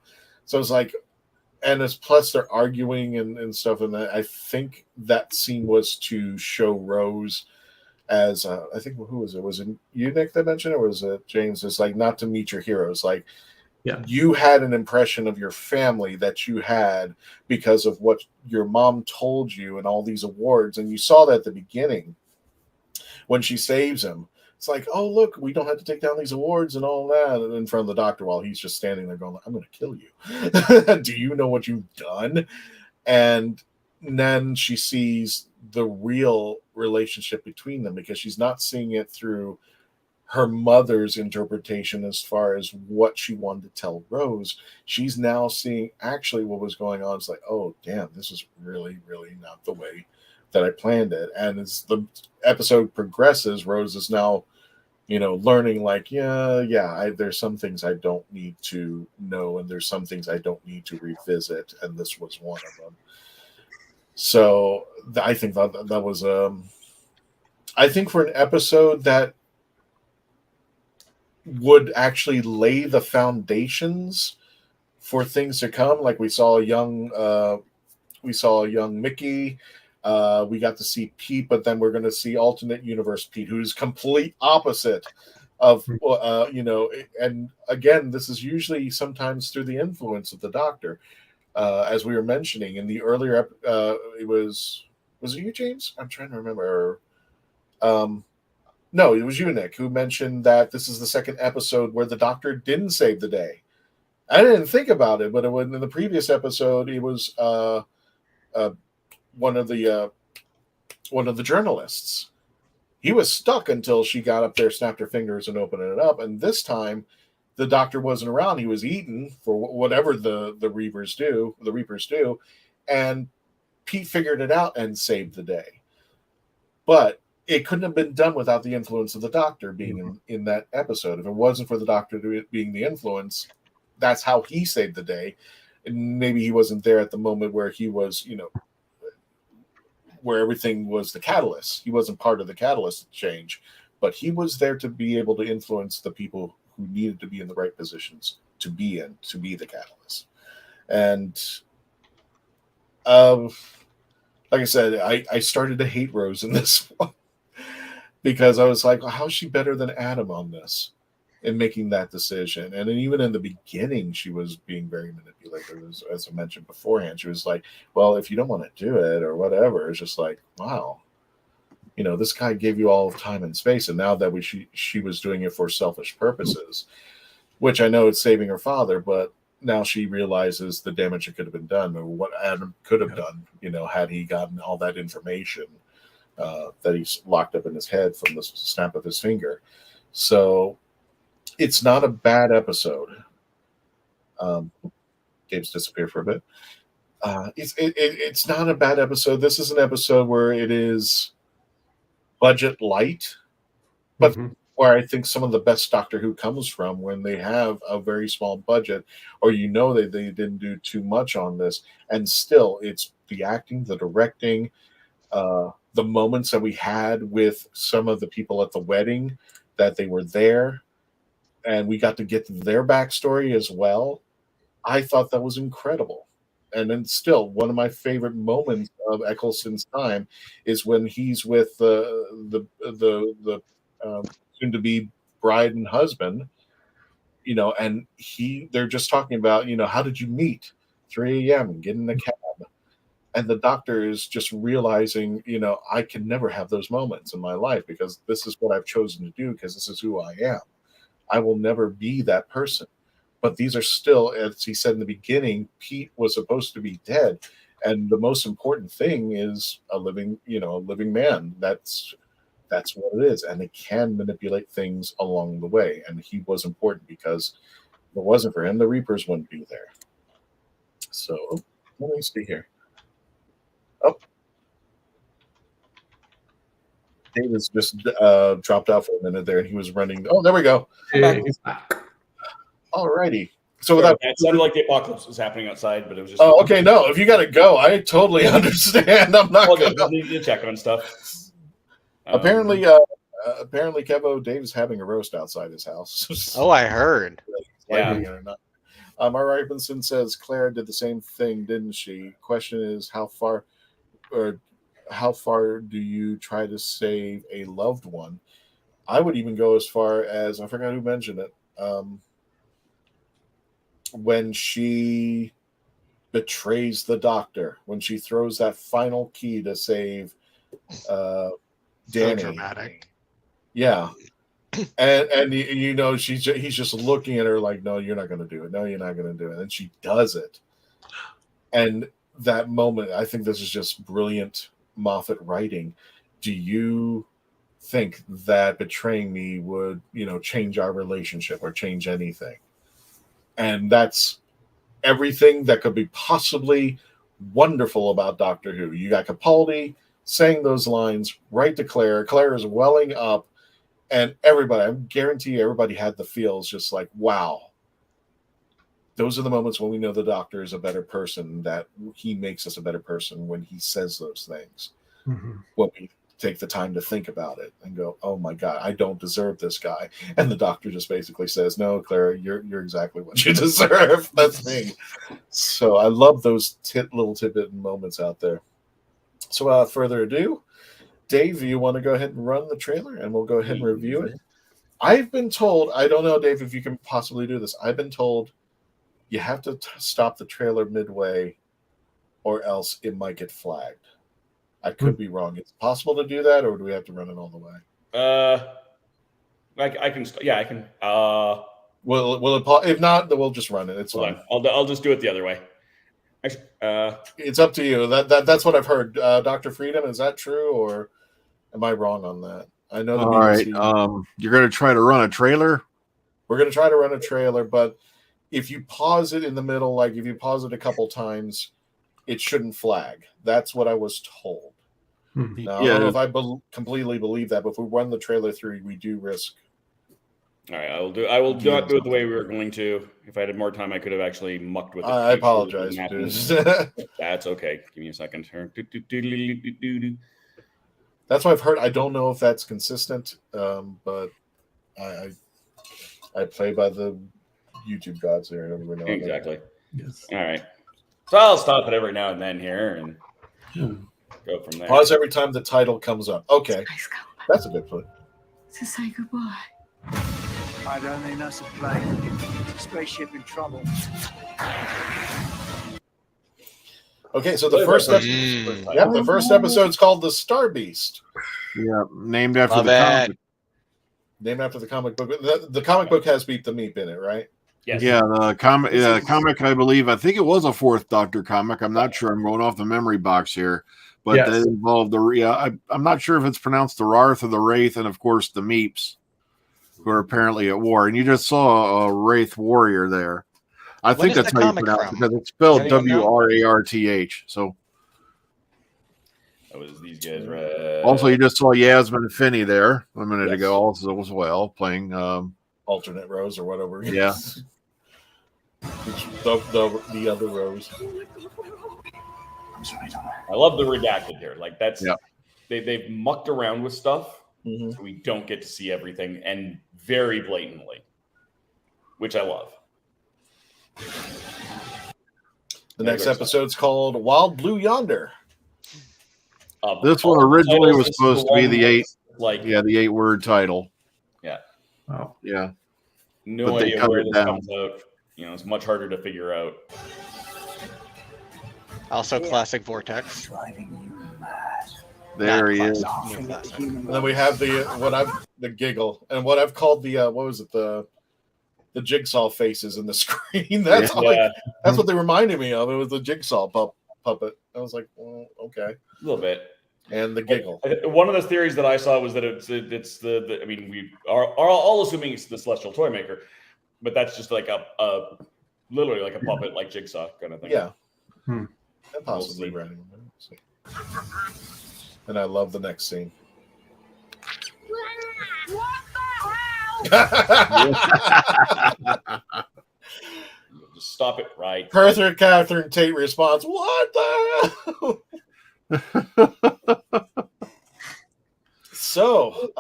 S1: So it's like, and it's plus they're arguing and stuff, and I think that scene was to show Rose as I think, who was it? Was it you, Nick, that mentioned it, or was it James? It's like, not to meet your heroes. Like,
S6: yeah,
S1: you had an impression of your family that you had because of what your mom told you and all these awards, and you saw that at the beginning when she saves him. It's like, oh, look, we don't have to take down these awards and all that in front of the doctor while he's just standing there going, I'm going to kill you. Do you know what you've done? And then she sees the real relationship between them, because she's not seeing it through her mother's interpretation as far as what she wanted to tell Rose. She's now seeing actually what was going on. It's like, oh, damn, this is really, really not the way that I planned it. And as the episode progresses, Rose is now, learning like, there's some things I don't need to know, and there's some things I don't need to revisit, and this was one of them. So I think that was I think for an episode that would actually lay the foundations for things to come, like we saw a young Mickey. We got to see Pete, but then we're going to see alternate universe Pete, who's complete opposite of, and again, this is usually sometimes through the influence of the Doctor. As we were mentioning in the earlier, was it you, James? I'm trying to remember. No, it was you, Nick, who mentioned that this is the second episode where the Doctor didn't save the day. I didn't think about it, but in the previous episode, it was one of the journalists. He was stuck until she got up there, snapped her fingers, and opened it up. And this time, the Doctor wasn't around. He was eaten for whatever the Reapers do, and Pete figured it out and saved the day. But it couldn't have been done without the influence of the Doctor being in that episode. If it wasn't for the Doctor being the influence, that's how he saved the day. And maybe he wasn't there at the moment where he was, where everything was the catalyst. He wasn't part of the catalyst change, but he was there to be able to influence the people who needed to be in the right positions to be the catalyst. And like I said, I started to hate Rose in this one because I was like, well, how is she better than Adam on this in making that decision? And then even in the beginning, she was being very manipulative, as I mentioned beforehand. She was like, well, if you don't want to do it or whatever, it's just like, wow, this guy gave you all of time and space, and now that she was doing it for selfish purposes, which I know it's saving her father, but now she realizes the damage that could have been done, or what Adam could have done, had he gotten all that information that he's locked up in his head from the snap of his finger. So it's not a bad episode. Gabe's disappeared for a bit. It's not a bad episode. This is an episode where it is budget light, but where I think some of the best Doctor Who comes from, when they have a very small budget, or that they didn't do too much on this, and still it's the acting, the directing, the moments that we had with some of the people at the wedding, that they were there and we got to get their backstory as well. I thought that was incredible. And then still, one of my favorite moments of Eccleston's time is when he's with the soon-to-be bride and husband, and they're just talking about, how did you meet? 3 a.m. get in the cab. And the doctor is just realizing, I can never have those moments in my life because this is what I've chosen to do because this is who I am. I will never be that person. But these are still, as he said in the beginning, Pete was supposed to be dead. And the most important thing is a living man. That's what it is. And it can manipulate things along the way. And he was important because if it wasn't for him, the Reapers wouldn't be there. So let me see here. Oh, David's just dropped out for a minute there, and he was running. Oh, there we go. All righty. So without
S4: it sounded like the apocalypse was happening outside, but it was just.
S1: Oh, okay. No, if you got to go, I totally understand. I'm not
S4: going to check on stuff.
S1: Apparently, Kevo Dave is having a roast outside his house.
S16: Oh, I heard.
S1: Yeah. Mara Robinson says Claire did the same thing, didn't she? Question is how far do you try to save a loved one? I would even go as far as, I forgot who mentioned it, when she betrays the doctor, when she throws that final key to save Danny.
S16: So dramatic.
S1: Yeah. And he's just looking at her like, no, you're not going to do it. No, you're not going to do it. And she does it. And that moment, I think this is just brilliant Moffat writing. Do you think that betraying me would, change our relationship or change anything? And that's everything that could be possibly wonderful about Doctor Who. You got Capaldi saying those lines right to Claire. Claire is welling up. And everybody, I guarantee everybody had the feels just like, wow. Those are the moments when we know the doctor is a better person, that he makes us a better person when he says those things.
S6: Mm-hmm.
S1: When we take the time to think about it and go, oh my God, I don't deserve this guy. And the doctor just basically says, no, Clara, you're exactly what you deserve. That's me. So I love those little tidbit moments out there. So without further ado, Dave, you want to go ahead and run the trailer and we'll go ahead and review it? I've been told, I don't know, Dave, if you can possibly do this. I've been told you have to stop the trailer midway or else it might get flagged. I could be wrong. Is it possible to do that, or do we have to run it all the way?
S4: I can. Yeah, I can.
S1: Will it? If not, then we'll just run it. It's fine.
S4: I'll just do it the other way.
S1: It's up to you. That's what I've heard. Dr. Freedom, is that true, or am I wrong on that? I know.
S8: All right. You're going to try to run a trailer?
S1: We're going to try to run a trailer, but if you pause it in the middle, like if you pause it a couple times, it shouldn't flag. That's what I was told. Now, I don't know if I completely believe that, but if we run the trailer through, we do risk.
S4: All right, I will not do it the way we were going to. If I had more time, I could have actually mucked with it.
S1: I apologize.
S4: That's okay. Give me a second.
S1: That's what I've heard. I don't know if that's consistent, but I play by the YouTube gods here.
S4: Exactly.
S6: Yes.
S4: All right. So I'll stop it every now and then here and go from there.
S1: Pause every time the title comes up. Okay. That's a good point.
S17: To say goodbye. I don't think that's a plane. It's a spaceship in trouble.
S1: Okay, so the first episode's called The Star Beast.
S8: Yeah, named after the comic.
S1: Named after the comic book. The comic book has Beat the Meep in it, right?
S4: Yes.
S8: Yeah, the comic, I believe, I think it was a fourth Doctor comic. I'm not sure. I'm going off the memory box here. But that involved I'm not sure if it's pronounced the Rarth or the Wraith, and of course the Meeps, who are apparently at war. And you just saw a Wraith warrior there. I think that's how you pronounce it, because it's spelled WRARTH. So
S4: that was these guys, right?
S8: Also, you just saw Yasmin Finney there a minute ago, also as well, playing
S1: alternate Rose or whatever.
S8: Yeah.
S1: the other Rose.
S4: I love the redacted here. Like that's they've mucked around with stuff, so we don't get to see everything, and very blatantly, which I love.
S1: The next episode's called Wild Blue Yonder.
S8: This one originally was supposed to be the 8-word title.
S4: Yeah.
S6: Wow.
S8: Yeah.
S4: No
S8: But they
S4: idea
S8: cut
S4: where
S8: it
S4: this
S8: down.
S4: comes out. It's much harder to figure out.
S16: Also, classic Vortex.
S8: There he is.
S16: New classic.
S1: And then we have the giggle, and what I've called the what was it, the jigsaw faces in the screen. That's that's what they reminded me of. It was the jigsaw puppet. I was like, well, okay,
S4: A little bit.
S1: And the giggle.
S4: One of the theories that I saw was that it's the I mean, we are all assuming it's the Celestial Toy Maker, but that's just like a literally like a puppet, like Jigsaw kind of thing.
S1: Yeah. Possibly running. And I love the next scene.
S4: Just stop it right.
S1: Catherine Tate responds, "What the hell?" So,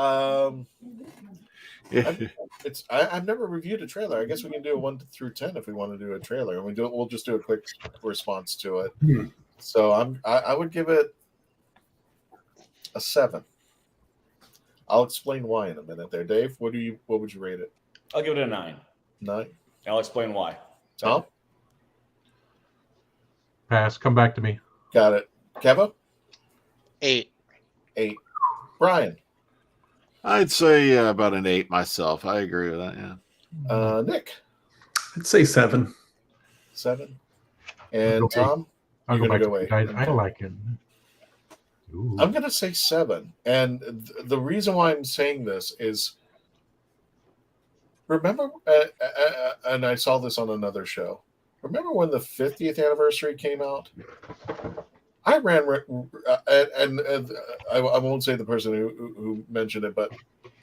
S1: I've never reviewed a trailer. I guess we can do a 1 through 10 if we want to do a trailer, and we'll just do a quick response to it. So I would give it a 7. I'll explain why in a minute. There, Dave. What would you rate it?
S4: I'll give it a 9.
S1: 9.
S4: I'll explain why.
S1: Tom?
S5: Pass. Come back to me.
S1: Got it. Keva?
S16: 8.
S1: 8. Brian?
S8: I'd say about an 8 myself. I agree with that. Yeah.
S1: Nick?
S6: I'd say 7.
S1: 7. And Tom?
S5: I'll
S1: You're
S5: go
S1: gonna
S5: back
S1: go
S5: to
S1: 8.
S5: I like it. Ooh.
S1: I'm going to say 7. And the reason why I'm saying this is, remember, and I saw this on another show, remember when the 50th anniversary came out? I ran, and I won't say the person who mentioned it, but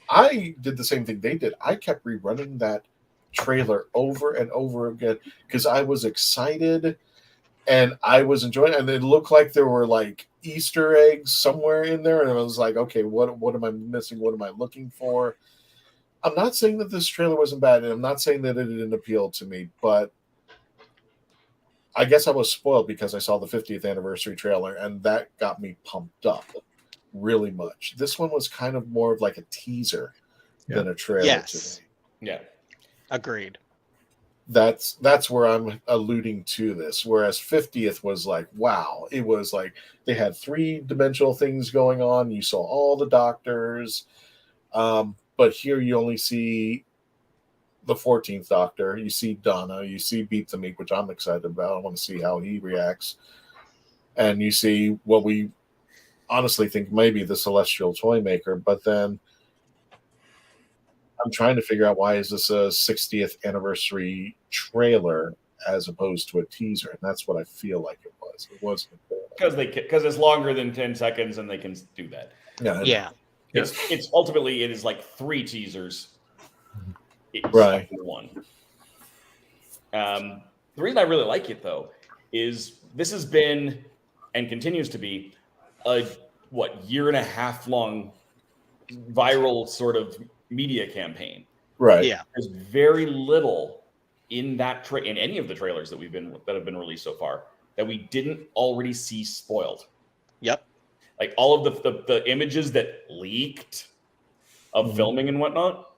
S1: I did the same thing they did. I kept rerunning that trailer over and over again because I was excited and I was enjoying it. And it looked like there were like Easter eggs somewhere in there. And I was like, okay, what am I missing? What am I looking for? I'm not saying that this trailer wasn't bad, and I'm not saying that it didn't appeal to me, but I guess I was spoiled because I saw the 50th anniversary trailer, and that got me pumped up really much. This one was kind of more of like a teaser than a trailer to me.
S4: Yeah.
S16: Agreed.
S1: That's where I'm alluding to this. Whereas 50th was like, wow, it was like they had 3-dimensional things going on. You saw all the doctors. But here you only see the 14th Doctor. You see Donna. You see Beat the Meek, which I'm excited about. I want to see how he reacts. And you see what we honestly think maybe the Celestial Toy Maker. But then I'm trying to figure out, why is this a 60th anniversary trailer as opposed to a teaser? And that's what I feel like it was. It wasn't
S4: because it's longer than 10 seconds and they can do that.
S16: Yeah.
S4: It's ultimately, it is like 3 teasers.
S1: Right.
S4: One. The reason I really like it though is this has been and continues to be a 1.5 long viral sort of media campaign.
S1: Right.
S16: Yeah.
S4: There's very little in that in any of the trailers that have been released so far that we didn't already see spoiled.
S16: Yep.
S4: Like all of the images that leaked of filming and whatnot,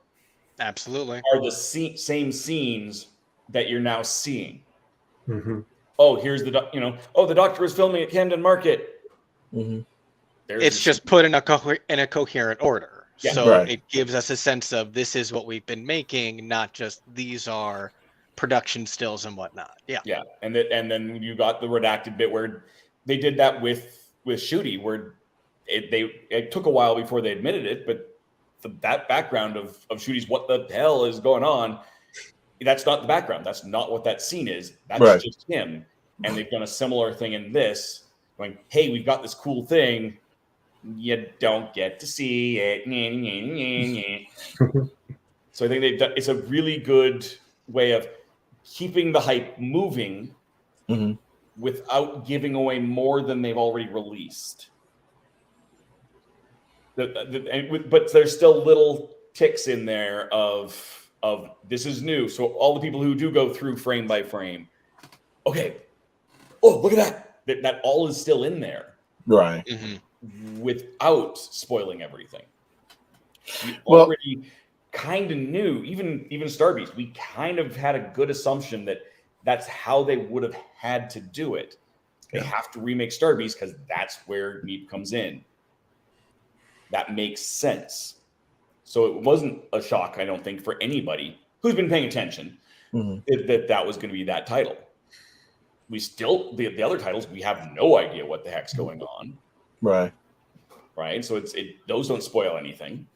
S16: absolutely,
S4: are the same scenes that you're now seeing.
S6: Mm-hmm.
S4: Oh, here's the the Doctor is filming at Camden Market.
S1: Mm-hmm.
S16: It's just put in a coherent order,
S4: Yeah.
S16: so
S1: Right.
S16: it gives us a sense of this is what we've been making, not just these are production stills and whatnot. Yeah,
S4: Yeah, and then you got the redacted bit where they did that with Shooty, where it took a while before they admitted it, but that background of Shooty's what the hell is going on, that's not the background. That's not what that scene is. That's
S1: Right.
S4: just him. And they've done a similar thing in this, going, hey, we've got this cool thing. You don't get to see it. So I think it's a really good way of keeping the hype moving without giving away more than they've already released. But there's still little ticks in there of this is new. So all the people who do go through frame by frame, okay, oh, look at that. That all is still in there.
S1: Right.
S4: Without spoiling everything.
S1: Well,
S4: kind of knew, even Star Beast, we kind of had a good assumption that that's how they would have had to do it. They have to remake Star Beast because that's where Meep comes in. That makes sense. So it wasn't a shock, I don't think, for anybody who's been paying attention that was going to be that title. We still, the other titles, we have no idea what the heck's going on.
S1: Right.
S4: So those don't spoil anything.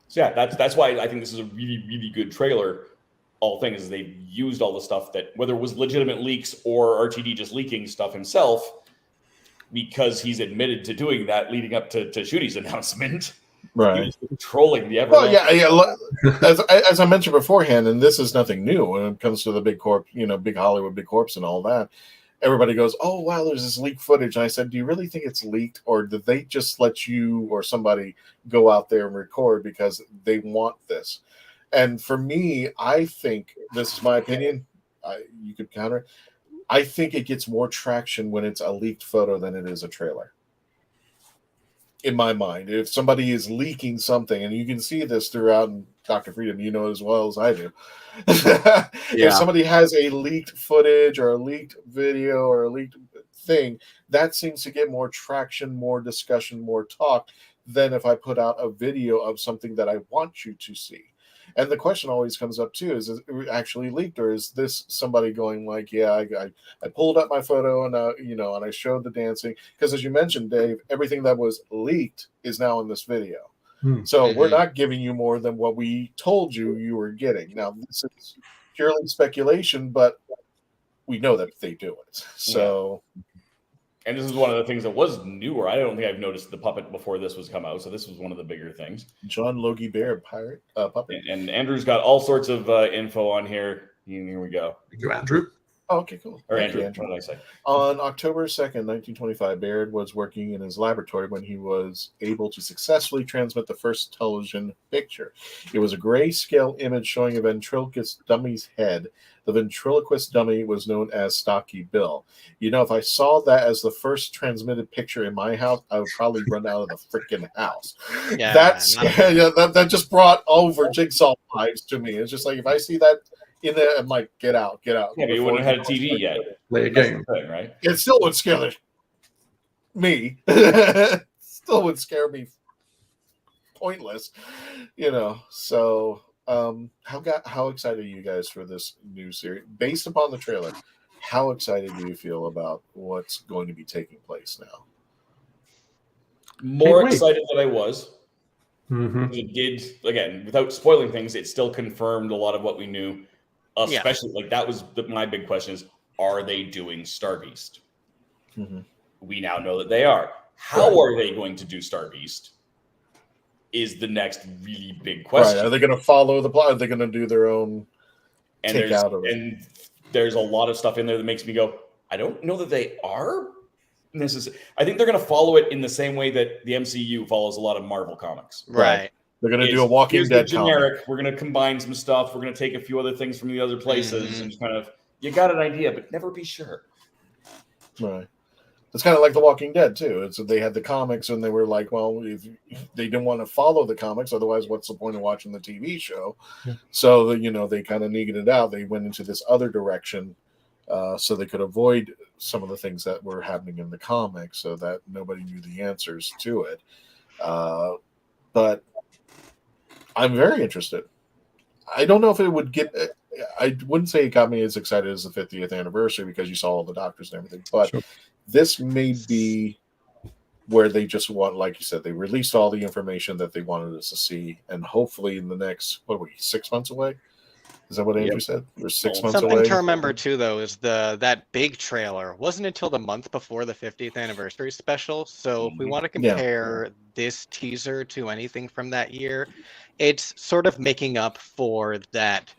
S4: So yeah, that's why I think this is a really, really good trailer. All things is they've used all the stuff that, whether it was legitimate leaks or RTD just leaking stuff himself, because he's admitted to doing that leading up to Shooty's announcement.
S1: Right.
S4: He was controlling the
S1: Well, as I mentioned beforehand, and this is nothing new when it comes to the big corp, big Hollywood, big corps and all that. Everybody goes, oh, wow, there's this leaked footage. And I said, do you really think it's leaked? Or did they just let you or somebody go out there and record because they want this? And for me, I think, this is my opinion, you could counter it, I think it gets more traction when it's a leaked photo than it is a trailer. In my mind, if somebody is leaking something, and you can see this throughout, and Dr. Freedom, you know as well as I do. If somebody has a leaked footage or a leaked video or a leaked thing, that seems to get more traction, more discussion, more talk than if I put out a video of something that I want you to see. And the question always comes up too: is it actually leaked, or is this somebody going like, "Yeah, I pulled up my photo and and I showed the dancing"? Because as you mentioned, Dave, everything that was leaked is now in this video. So we're not giving you more than what we told you were getting. Now this is purely speculation, but we know that they do it. So.
S4: And this is one of the things that was newer. I don't think I've noticed the puppet before this was come out. So this was one of the bigger things.
S1: John Logie Bear, pirate puppet.
S4: And Andrew's got all sorts of info on here. Here we go.
S6: Thank you, Andrew.
S1: Oh, okay, cool.
S4: Or
S1: Thank
S4: Andrew,
S1: you,
S4: what did I say?
S1: On October 2nd, 1925, Baird was working in his laboratory when he was able to successfully transmit the first television picture. It was a grayscale image showing a ventriloquist dummy's head. The ventriloquist dummy was known as Stocky Bill. If I saw that as the first transmitted picture in my house, I would probably run out of the freaking house.
S16: Yeah,
S1: that just brought over Jigsaw vibes to me. It's just like, if I see that in there, I'm like, get out.
S4: Yeah, but you wouldn't have had a TV yet.
S6: Play a game.
S4: Thing, right?
S1: It still would scare me. Still would scare me pointless. So how excited are you guys for this new series? Based upon the trailer, how excited do you feel about what's going to be taking place now?
S4: More excited than I was.
S6: Mm-hmm.
S4: It did, again, without spoiling things, it still confirmed a lot of what we knew. Especially, like, that was my big question is, are they doing Star Beast?
S1: Mm-hmm.
S4: We now know that they are. How are they going to do Star Beast is the next really big question.
S1: Right. Are they going to follow the plot? Are they going to do their own take out of it?
S4: And there's a lot of stuff in there that makes me go, I don't know that they are. I think they're going to follow it in the same way that the MCU follows a lot of Marvel comics.
S16: Right.
S1: They're going to do a Walking Dead
S4: generic.
S1: comic.
S4: We're going to combine some stuff. We're going to take a few other things from the other places and kind of, you got an idea, but never be sure.
S1: Right. It's kind of like The Walking Dead too. They had the comics and they were like, well, if they didn't want to follow the comics, otherwise what's the point of watching the TV show?
S6: Yeah.
S1: So they kind of needed it out. They went into this other direction so they could avoid some of the things that were happening in the comics so that nobody knew the answers to it. But I'm very interested. I don't know if it would get... I wouldn't say it got me as excited as the 50th anniversary because you saw all the doctors and everything, but this may be where they just want, like you said, they released all the information that they wanted us to see, and hopefully in the next, 6 months away? Is that what Andrew said? We're 6 months away.
S16: Something to remember too, though, is that big trailer wasn't until the month before the 50th anniversary special. So if we want to compare this teaser to anything from that year, it's sort of making up for that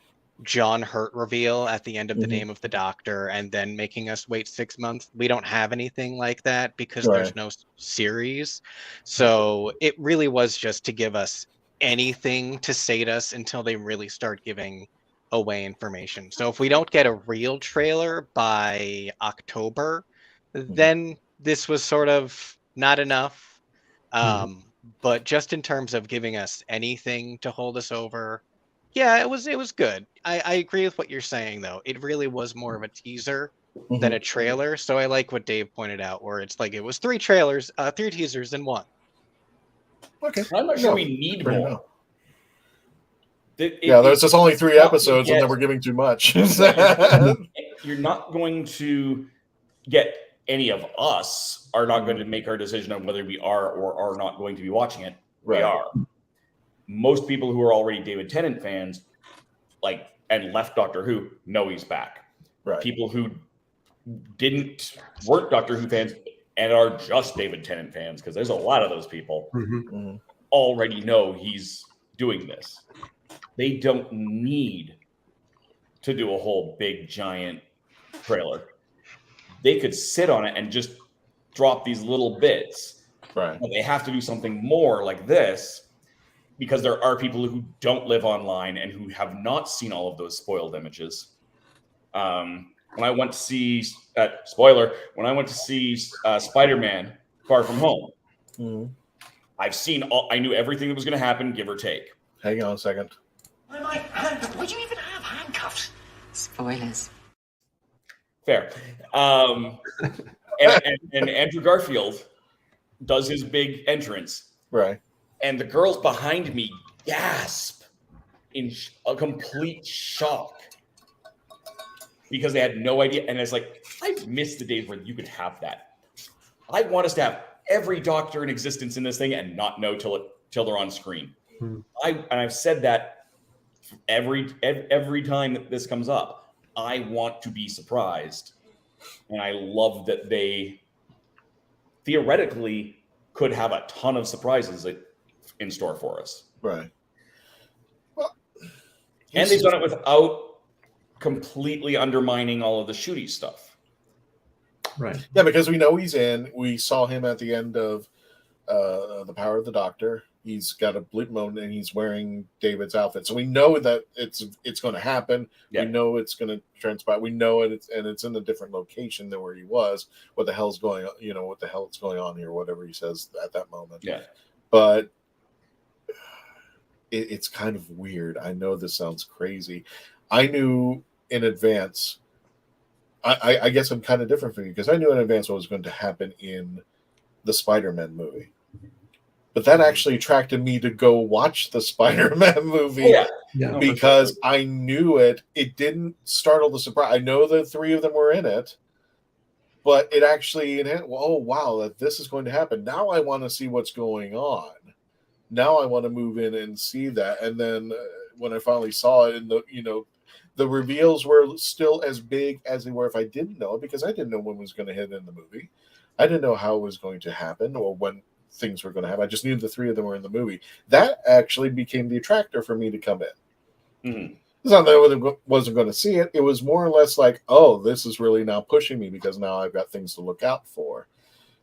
S16: John Hurt reveal at the end of the Name of the Doctor and then making us wait 6 months. We don't have anything like that because there's no series. So it really was just to give us anything to sate us until they really start giving away information. So if we don't get a real trailer by October, then this was sort of not enough. But just in terms of giving us anything to hold us over, Yeah, it was good. I agree with what you're saying though. It really was more of a teaser than a trailer. So I like what Dave pointed out, where it's like it was 3 trailers, 3 teasers in one.
S1: Okay.
S4: I'm not sure we need more.
S1: There's just only 3 episodes, and then we're giving too much.
S4: You're not going to get any of us are not going to make our decision on whether we are or are not going to be watching it. We are. Most people who are already David Tennant fans, and left Doctor Who, know he's back.
S1: Right.
S4: People who weren't Doctor Who fans and are just David Tennant fans, because there's a lot of those people, already know he's doing this. They don't need to do a whole big giant trailer. They could sit on it and just drop these little bits.
S1: Right.
S4: But they have to do something more like this, because there are people who don't live online and who have not seen all of those spoiled images. When I went to see when I went to see Spider-Man: Far From Home, I knew everything that was going to happen, give or take.
S1: Hang on a second.
S18: Would you even have handcuffs? Spoilers.
S4: Fair. And Andrew Garfield does his big entrance.
S1: Right.
S4: And the girls behind me gasp in a complete shock because they had no idea. And it's like, I've missed the days where you could have that. I want us to have every doctor in existence in this thing and not know till they're on screen. I've said that every time that this comes up. I want to be surprised. And I love that they theoretically could have a ton of surprises in store for us.
S1: Right. Well,
S4: and they've done it without completely undermining all of the shooty stuff.
S6: Right.
S1: Yeah, because we know he's in. We saw him at the end of The Power of the Doctor. He's got a bleep mode and he's wearing David's outfit. So we know that it's going to happen. Yeah. We know it's going to transpire. We know it's in a different location than where he was. What the hell's going on? What the hell is going on here? Whatever he says at that moment.
S4: Yeah.
S1: But it's kind of weird. I know this sounds crazy. I knew in advance. I guess I'm kind of different from you because I knew in advance what was going to happen in the Spider-Man movie. But that actually attracted me to go watch the Spider-Man movie because I knew it. It didn't startle the surprise. I know the 3 of them were in it, but it actually, oh, wow, that this is going to happen. Now I want to see what's going on. Now I want to move in and see that. And then when I finally saw it, and the reveals were still as big as they were if I didn't know it, because I didn't know when it was going to hit in the movie. I didn't know how it was going to happen or when things were going to happen. I just knew the 3 of them were in the movie. That actually became the attractor for me to come in.
S4: Mm-hmm.
S1: It's not that I wasn't going to see it. It was more or less like, oh, this is really now pushing me because now I've got things to look out for.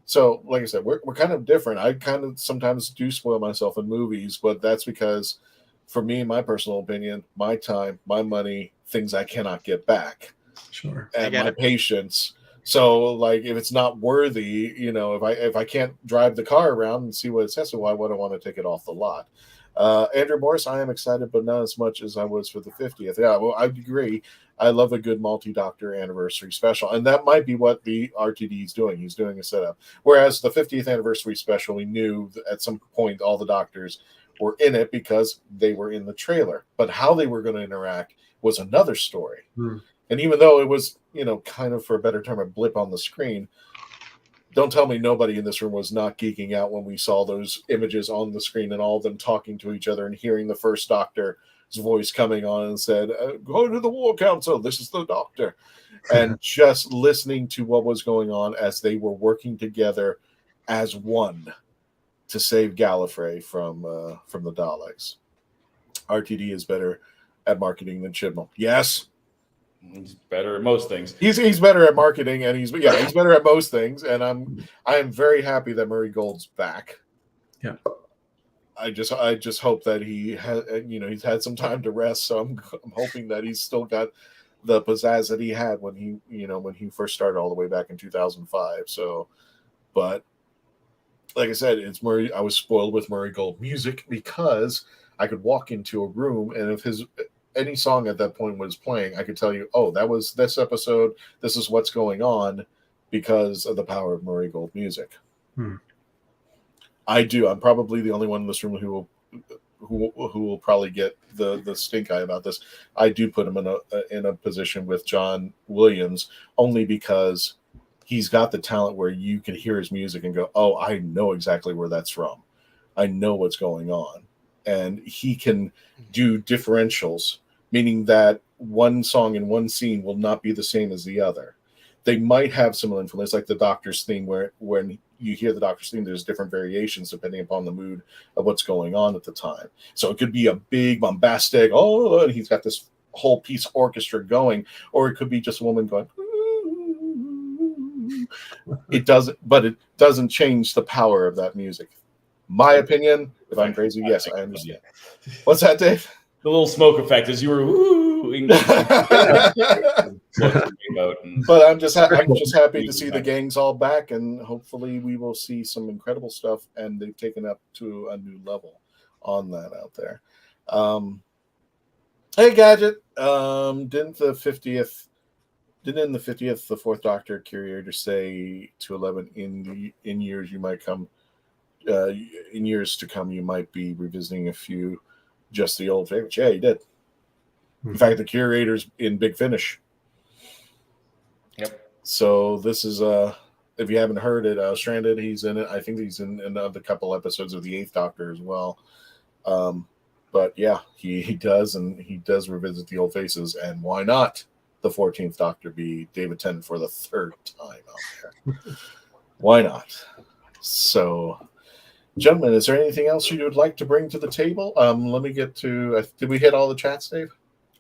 S1: So, like I said, we're kind of different. I kind of sometimes do spoil myself in movies, but that's because for me, my personal opinion, my time, my money, things I cannot get back.
S6: Sure.
S1: And my patience. So, like, if it's not worthy, if I can't drive the car around and see what it says, so why would I want to take it off the lot? Andrew Morris, I am excited, but not as much as I was for the 50th. Yeah, well, I agree. I love a good multi-doctor anniversary special, and that might be what the RTD is doing. He's doing a setup. Whereas the 50th anniversary special, we knew at some point all the doctors were in it because they were in the trailer. But how they were going to interact was another story. And even though it was, kind of, for a better term, a blip on the screen, don't tell me nobody in this room was not geeking out when we saw those images on the screen and all of them talking to each other and hearing the first Doctor's voice coming on and said, go to the War Council, this is the Doctor. And just listening to what was going on as they were working together as one to save Gallifrey from the Daleks. RTD is better at marketing than Chibnall. Yes.
S4: He's better at most things.
S1: He's better at marketing, and he's better at most things. And I am very happy that Murray Gold's back.
S6: Yeah.
S1: I just hope that he has, he's had some time to rest. So I'm hoping that he's still got the pizzazz that he had when he first started all the way back in 2005. So, but like I said, it's Murray. I was spoiled with Murray Gold music because I could walk into a room, and if any song at that point was playing, I could tell you, oh, that was this episode. This is what's going on because of the power of Murray Gold music. I do. I'm probably the only one in this room who will probably get the stink eye about this. I do put him in a position with John Williams only because he's got the talent where you can hear his music and go, oh, I know exactly where that's from. I know what's going on. And he can do differentials, meaning that one song in one scene will not be the same as the other. They might have similar influence, like the Doctor's theme, where when you hear the Doctor's theme, there's different variations depending upon the mood of what's going on at the time. So it could be a big, bombastic, oh, and he's got this whole piece orchestra going, or it could be just a woman going, it doesn't change the power of that music. My opinion, if I'm crazy, yes, I understand. What's that, Dave?
S4: The little smoke effect as you were wooing.
S1: But I'm just happy to see the gang's all back, and hopefully we will see some incredible stuff, and they've taken up to a new level on that out there. Hey, Gadget, didn't in the 50th the Fourth Doctor curator say to 11 in years you might come in years to come you might be revisiting a few just the old favorites? Yeah, he did. In fact, the curator's in Big Finish.
S4: Yep.
S1: So this is if you haven't heard it, Stranded, he's in it. I think he's in another couple episodes of the Eighth Doctor as well. But yeah, he does, and he does revisit the old faces. And why not the 14th Doctor be David Tennant for the third time out there? Why not? So, gentlemen, is there anything else you would like to bring to the table? Let me get to. Did we hit all the chats, Dave?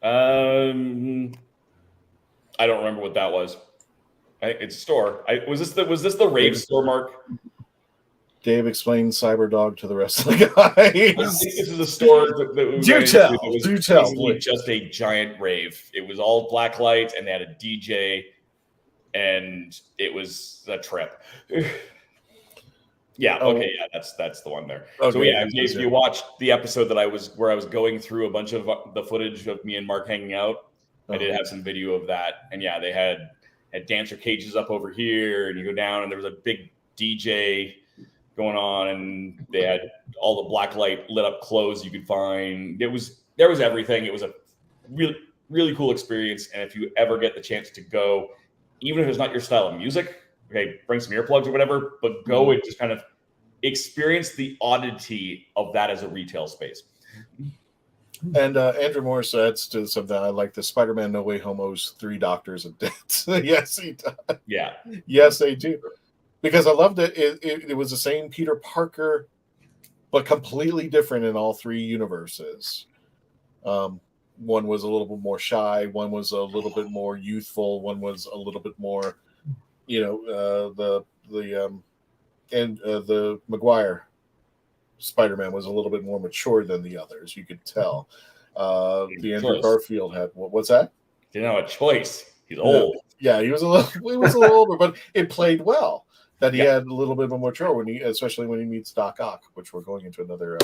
S4: I don't remember what that was. It's store. Was this the rave store, Mark?
S1: Dave explained Cyberdog to the rest of the guys.
S4: This is a store that was
S1: do tell.
S4: basically just a giant rave. It was all black lights, and they had a DJ, and it was a trip. Yeah. Okay. Yeah. That's the one there. Okay, so yeah, if you watched the episode that I was going through a bunch of the footage of me and Mark hanging out, I did have some video of that, and yeah, they had dancer cages up over here, and you go down, and there was a big DJ going on, and they had all the black light lit up clothes you could find. There was everything. It was a really, really cool experience, and if you ever get the chance to go, even if it's not your style of music, okay, bring some earplugs or whatever, but go and just kind of experience the oddity of that as a retail space.
S1: And Andrew Morris adds to something I like: the Spider-Man No Way Home owes 3 doctors a debt. Yes, he does.
S4: Yeah.
S1: Yes, they do. Because I loved it. It was the same Peter Parker, but completely different in all 3 universes. One was a little bit more shy. One was a little bit more youthful. One was a little bit more, the Maguire Spider-Man was a little bit more mature than the others. You could tell. The Andrew Garfield had what's that?
S4: He didn't have a choice. He's old.
S1: Yeah, he was a little older, but it played well that he had a little bit more mature especially when he meets Doc Ock, which we're going into another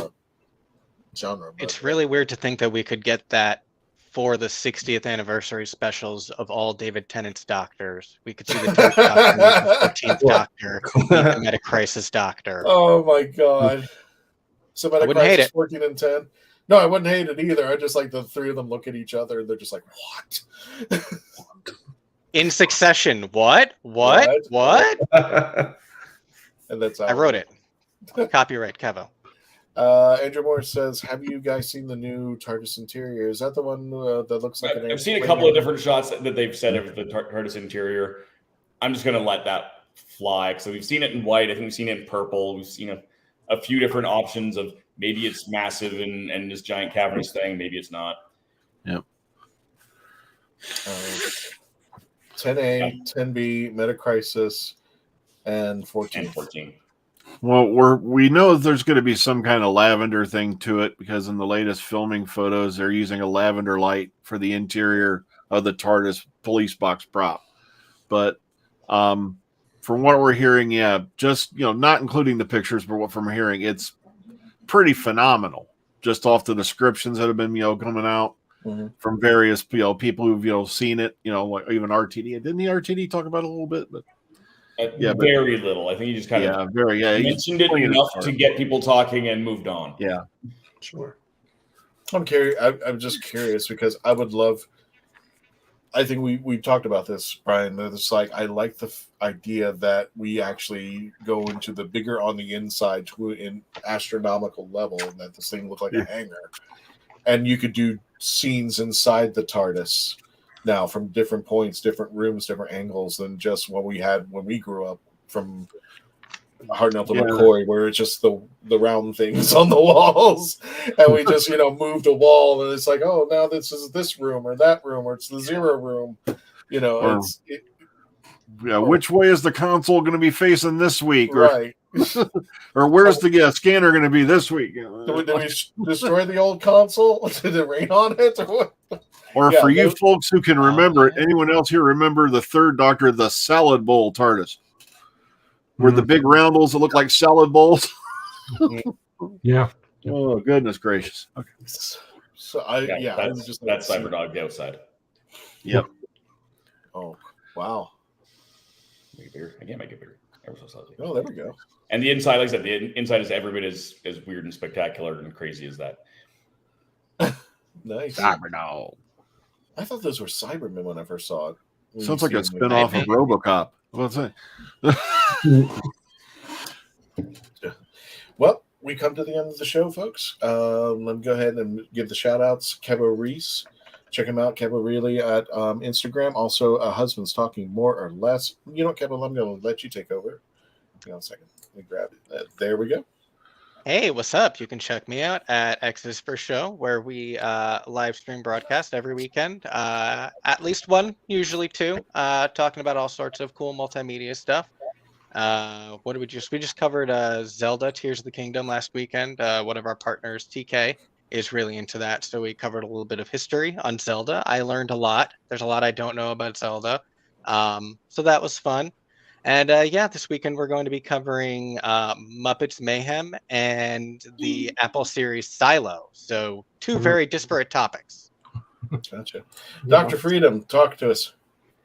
S1: genre. But,
S16: it's really weird to think that we could get that for the 60th anniversary specials of all David Tennant's doctors. We could see the 10th Doctor, the 14th Doctor, the Meta-Crisis Doctor.
S1: Oh my God. So
S16: I wouldn't hate it.
S1: 14 and 10. No, I wouldn't hate it either. I just like the 3 of them look at each other and they're just like, what?
S16: In succession. What? And
S1: that's
S16: I wrote it. Copyright Kevo.
S1: Andrew Moore says, have you guys seen the new TARDIS interior? Is that the one that looks like
S4: I've seen a couple of different shots that they've said of the TARDIS interior. I'm just going to let that fly. So we've seen it in white. I think we've seen it in purple. We've seen a few different options of maybe it's massive and this giant cavernous thing. Maybe it's not.
S8: Yep.
S1: 10A, 10B, Meta-Crisis, and 14.
S8: Well, we know there's going to be some kind of lavender thing to it because in the latest filming photos, they're using a lavender light for the interior of the TARDIS police box prop. But from what we're hearing, yeah, just not including the pictures, but what from hearing, it's pretty phenomenal. just off the descriptions that have been coming out from various people who've seen it. Like even RTD. Didn't the RTD talk about it a little bit? But
S4: very little. I think he just kind of mentioned it enough to get people talking and moved on.
S8: Yeah,
S6: sure.
S1: I'm curious. I'm just curious because I would love. I think we talked about this, Brian. That it's like I like the idea that we actually go into the bigger on the inside to an astronomical level, and that this thing looked like a hangar, and you could do scenes inside the TARDIS now from different points, different rooms, different angles than just what we had when we grew up from Hartnell to McCoy, where it's just the round things on the walls, and we just moved a wall, and it's like, oh, now this is this room or that room, or it's the zero room,
S8: which way is the console going to be facing this week,
S1: right?
S8: Or where's the scanner going to be this week?
S1: Did we destroy the old console? Did it rain on it?
S8: Or for you folks who can remember it, anyone else here remember the third Doctor, the salad bowl TARDIS? Were the big roundels that look like salad bowls?
S5: Yeah.
S8: Oh, goodness gracious. Okay.
S1: So
S4: that's Cyberdog the outside.
S8: Yep.
S1: Oh, wow.
S4: Make it bigger. I can't make it bigger.
S1: Oh, there we go.
S4: And the inside, like I said, the inside is every bit as weird and spectacular and crazy as that.
S1: Nice.
S8: Cyberdog.
S1: I thought those were Cybermen when I first saw it.
S8: Sounds like a spinoff of RoboCop. What's that?
S1: Well, we come to the end of the show, folks. Let me go ahead and give the shout outs. Kevo Reese. Check him out, Kevo Really, at Instagram. Also, Husbands Talking More or Less. You know what, Kevo, I'm going to let you take over. Hang on a second. Let me grab it. There we go.
S16: Hey, what's up? You can check me out at Exodus for Show, where we live stream broadcast every weekend. At least one, usually two, talking about all sorts of cool multimedia stuff. What did we just covered Zelda Tears of the Kingdom last weekend. One of our partners, TK, is really into that, so we covered a little bit of history on Zelda. I learned a lot. There's a lot I don't know about Zelda, so that was fun. And this weekend we're going to be covering Muppets Mayhem and the Apple series Silo. So two very disparate topics.
S1: Gotcha. Dr. Freedom, talk to us.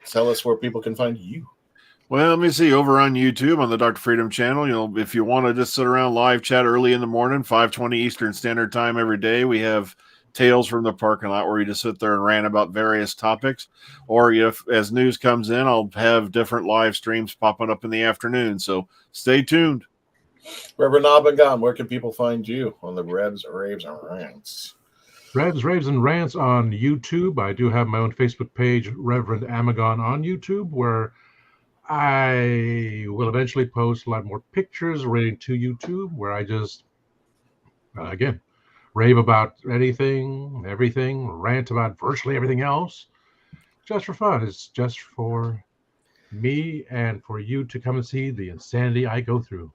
S1: Tell us where people can find you.
S8: Well, let me see. Over on YouTube on the Dr. Freedom channel, if you want to just sit around live chat early in the morning, 5:20 Eastern Standard Time every day, we have Tales from the Parking Lot, where you just sit there and rant about various topics. Or if as news comes in, I'll have different live streams popping up in the afternoon. So stay tuned.
S1: Reverend Abagan, where can people find you on the Revs, Raves, and Rants?
S5: Revs, Raves, and Rants on YouTube. I do have my own Facebook page, Reverend Amagon, on YouTube, where I will eventually post a lot more pictures relating to YouTube, where I just, again, rave about anything, everything, rant about virtually everything else, just for fun. It's just for me and for you to come and see the insanity I go through.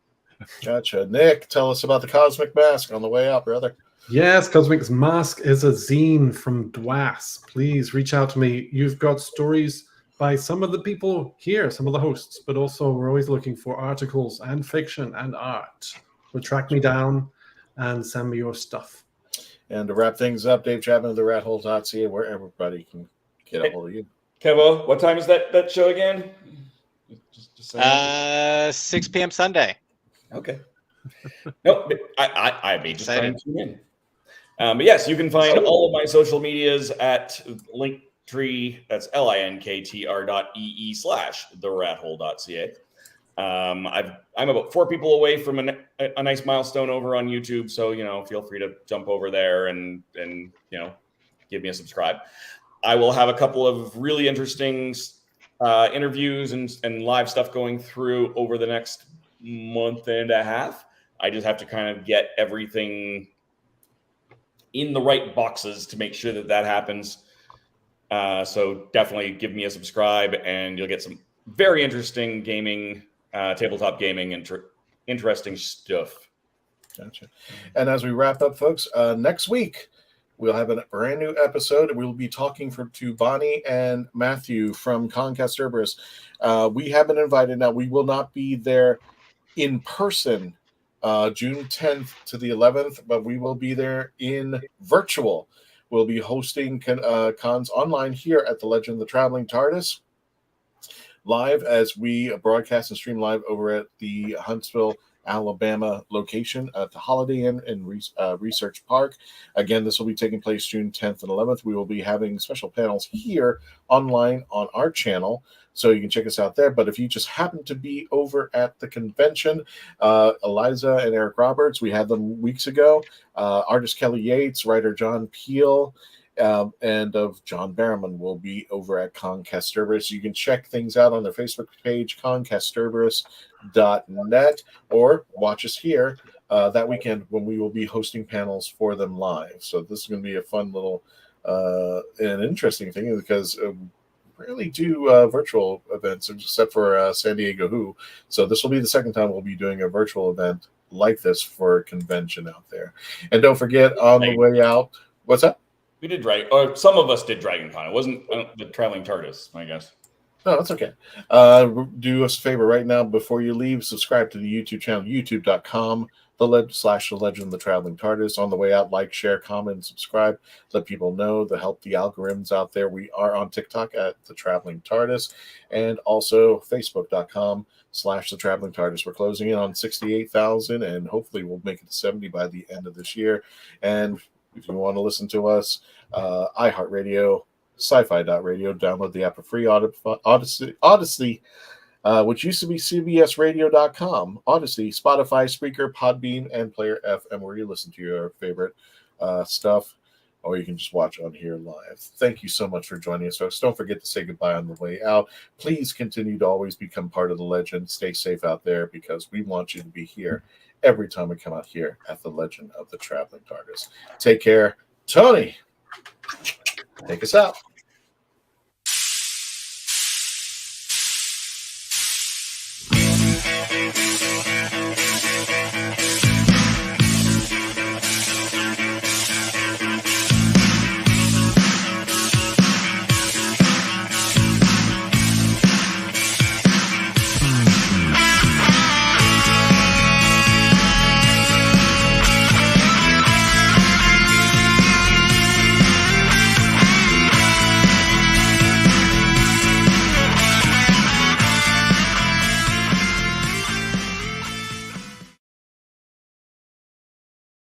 S1: Gotcha. Nick, tell us about the Cosmic Mask on the way out, brother.
S6: Yes, Cosmic Mask is a zine from DWAS. Please reach out to me. You've got stories by some of the people here, some of the hosts, but also we're always looking for articles and fiction and art. So track me down and send me your stuff.
S1: And to wrap things up, Dave Chapman of the rathole.ca, where everybody can get a hold of you.
S4: Kevo, what time is that show again? Just
S16: 6 p.m. Sunday.
S4: Okay. No, I may just try and tune in. But yes, you can find all of my social medias at Linktree. That's linktr.ee/therathole.ca. I'm about 4 people away from a nice milestone over on YouTube, so feel free to jump over there and give me a subscribe. I will have a couple of really interesting interviews and live stuff going through over the next month and a half. I just have to kind of get everything in the right boxes to make sure that happens. So definitely give me a subscribe, and you'll get some very interesting gaming. Tabletop gaming and interesting stuff.
S1: Gotcha. And as we wrap up, folks, next week we'll have a brand new episode. We'll be talking to Bonnie and Matthew from Comcast Cerberus. We have been invited. Now, we will not be there in person June 10th to the 11th, but we will be there in virtual. We'll be hosting cons online here at the Legend of the Traveling TARDIS, live as we broadcast and stream live over at the Huntsville, Alabama location at the Holiday Inn in Research Park. Again, this will be taking place June 10th and 11th. We will be having special panels here online on our channel, so you can check us out there. But if you just happen to be over at the convention, Eliza and Eric Roberts, we had them weeks ago, artist Kelly Yates, writer John Peel, and of John Barrowman will be over at Concasterberus. You can check things out on their Facebook page, concasterberus.net, or watch us here that weekend when we will be hosting panels for them live. So this is going to be a fun little and interesting thing, because we rarely do virtual events except for San Diego Who. So this will be the second time we'll be doing a virtual event like this for a convention out there. And don't forget, on the way out, what's that?
S4: We did or some of us did DragonCon. It wasn't the Traveling TARDIS, I guess.
S1: No, that's okay. Do us a favor right now before you leave. Subscribe to the YouTube channel, youtube.com, the Legend of the Traveling TARDIS. On the way out, like, share, comment, and subscribe. Let people know to help the algorithms out there. We are on TikTok at the Traveling TARDIS, and also facebook.com/the Traveling TARDIS. We're closing in on 68,000, and hopefully we'll make it to 70 by the end of this year. And if you want to listen to us, iHeartRadio, sci-fi.radio, download the app for free. Odyssey, which used to be CBSRadio.com, Odyssey, Spotify, Spreaker, Podbean, and Player FM, where you listen to your favorite stuff, or you can just watch on here live. Thank you so much for joining us, folks. Don't forget to say goodbye on the way out. Please continue to always become part of the legend. Stay safe out there, because we want you to be here every time we come out here at the Legend of the Traveling TARDIS. Take care. Tony, take us out.